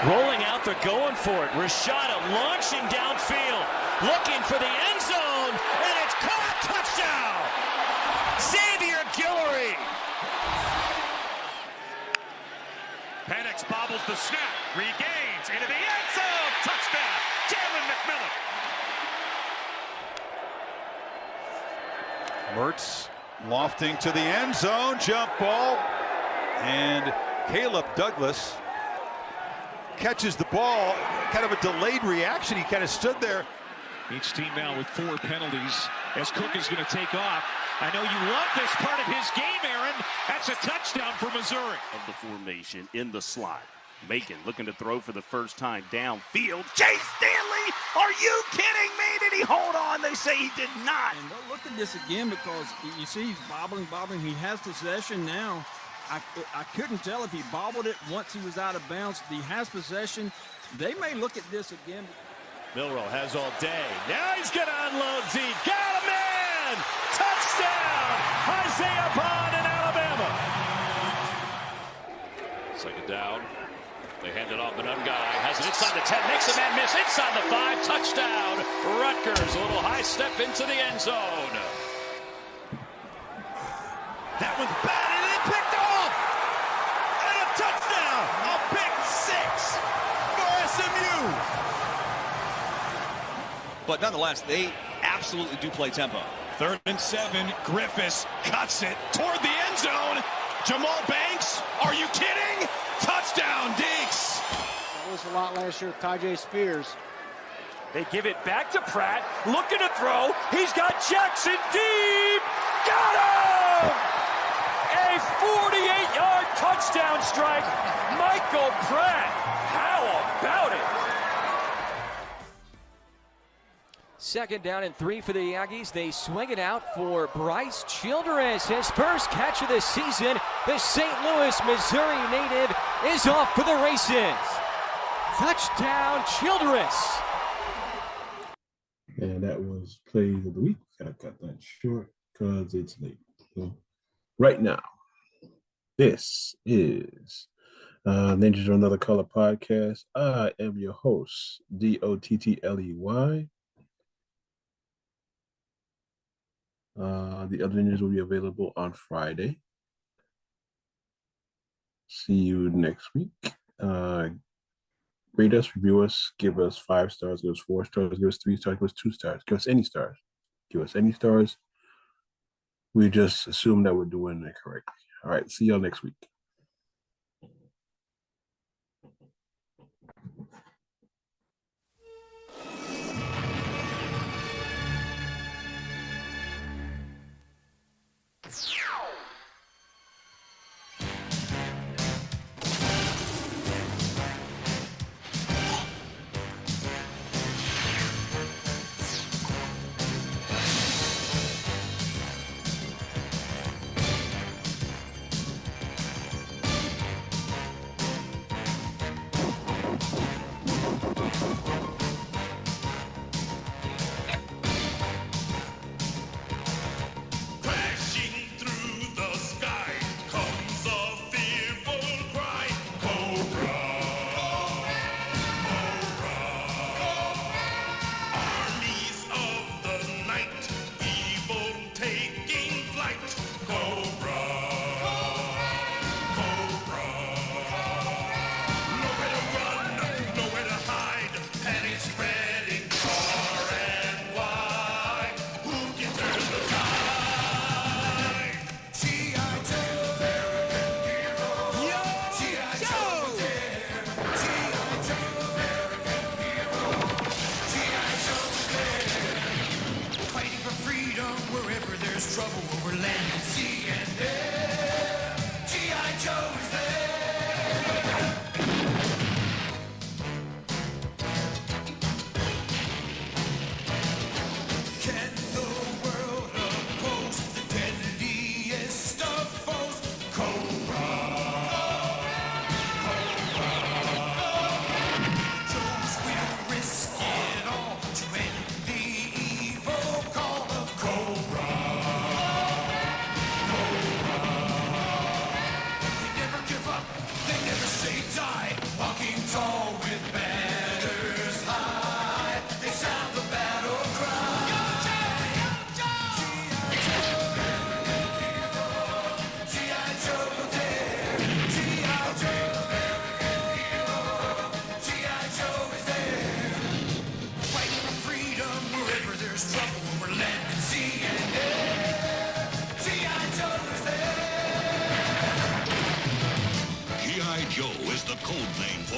Rolling out, they're going for it. Rashada launching downfield, looking for the end zone, and it's caught. Touchdown! Xavier Guillory. Penix bobbles the snap, regains into the end zone. Touchdown, Jalen McMillan. Mertz lofting to the end zone, jump ball, and Caleb Douglas catches the ball. Kind of a delayed reaction. He kind of stood there. Each team now with 4 penalties as Cook is going to take off. I know you love this part of his game, Aaron. That's a touchdown for Missouri. Of the formation in the slot. Macon looking to throw for the first time downfield. Chase Stanley, are you kidding me? Did he hold on? They say he did not. And they'll look at this again because you see he's bobbling. He has possession now. I couldn't tell if he bobbled it once he was out of bounds. He has possession. They may look at this again. Milroe has all day. Now he's going to unload deep. Got him in! Touchdown! Isaiah Bond in Alabama. Second down. They hand it off. Guy has it inside the 10. Makes a man miss. Inside the 5. Touchdown. Rutgers. A little high step into the end zone. That one's batted and picked off! And a touchdown! A big 6 for SMU! But nonetheless, they absolutely do play tempo. 3rd and 7. Griffiths cuts it toward the end zone. Jamal Banks, are you kidding? Touchdown, Dinks. That was a lot last year with Tyjae Spears. They give it back to Pratt. Looking to throw. He's got Jackson deep. Got him! A 48-yard touchdown strike. Michael Pratt. How about it? 2nd down and 3 for the Aggies. They swing it out for Bryce Childress. His first catch of the season. The St. Louis, Missouri native is off for the races. Touchdown, Childress. And that was plays of the week. Gotta cut that short because it's late. So right now, this is Ninjas of Another Color podcast. I am your host, Dottley. The other ninjas will be available on Friday. See you next week. Rate us, review us, give us 5 stars, give us 4 stars, give us 3 stars, give us 2 stars, give us any stars. Give us any stars. We just assume that we're doing it correctly. All right, see y'all next week.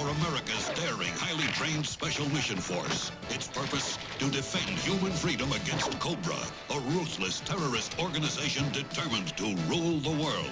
for America's daring, highly trained Special Mission Force. Its purpose, to defend human freedom against Cobra, a ruthless terrorist organization determined to rule the world.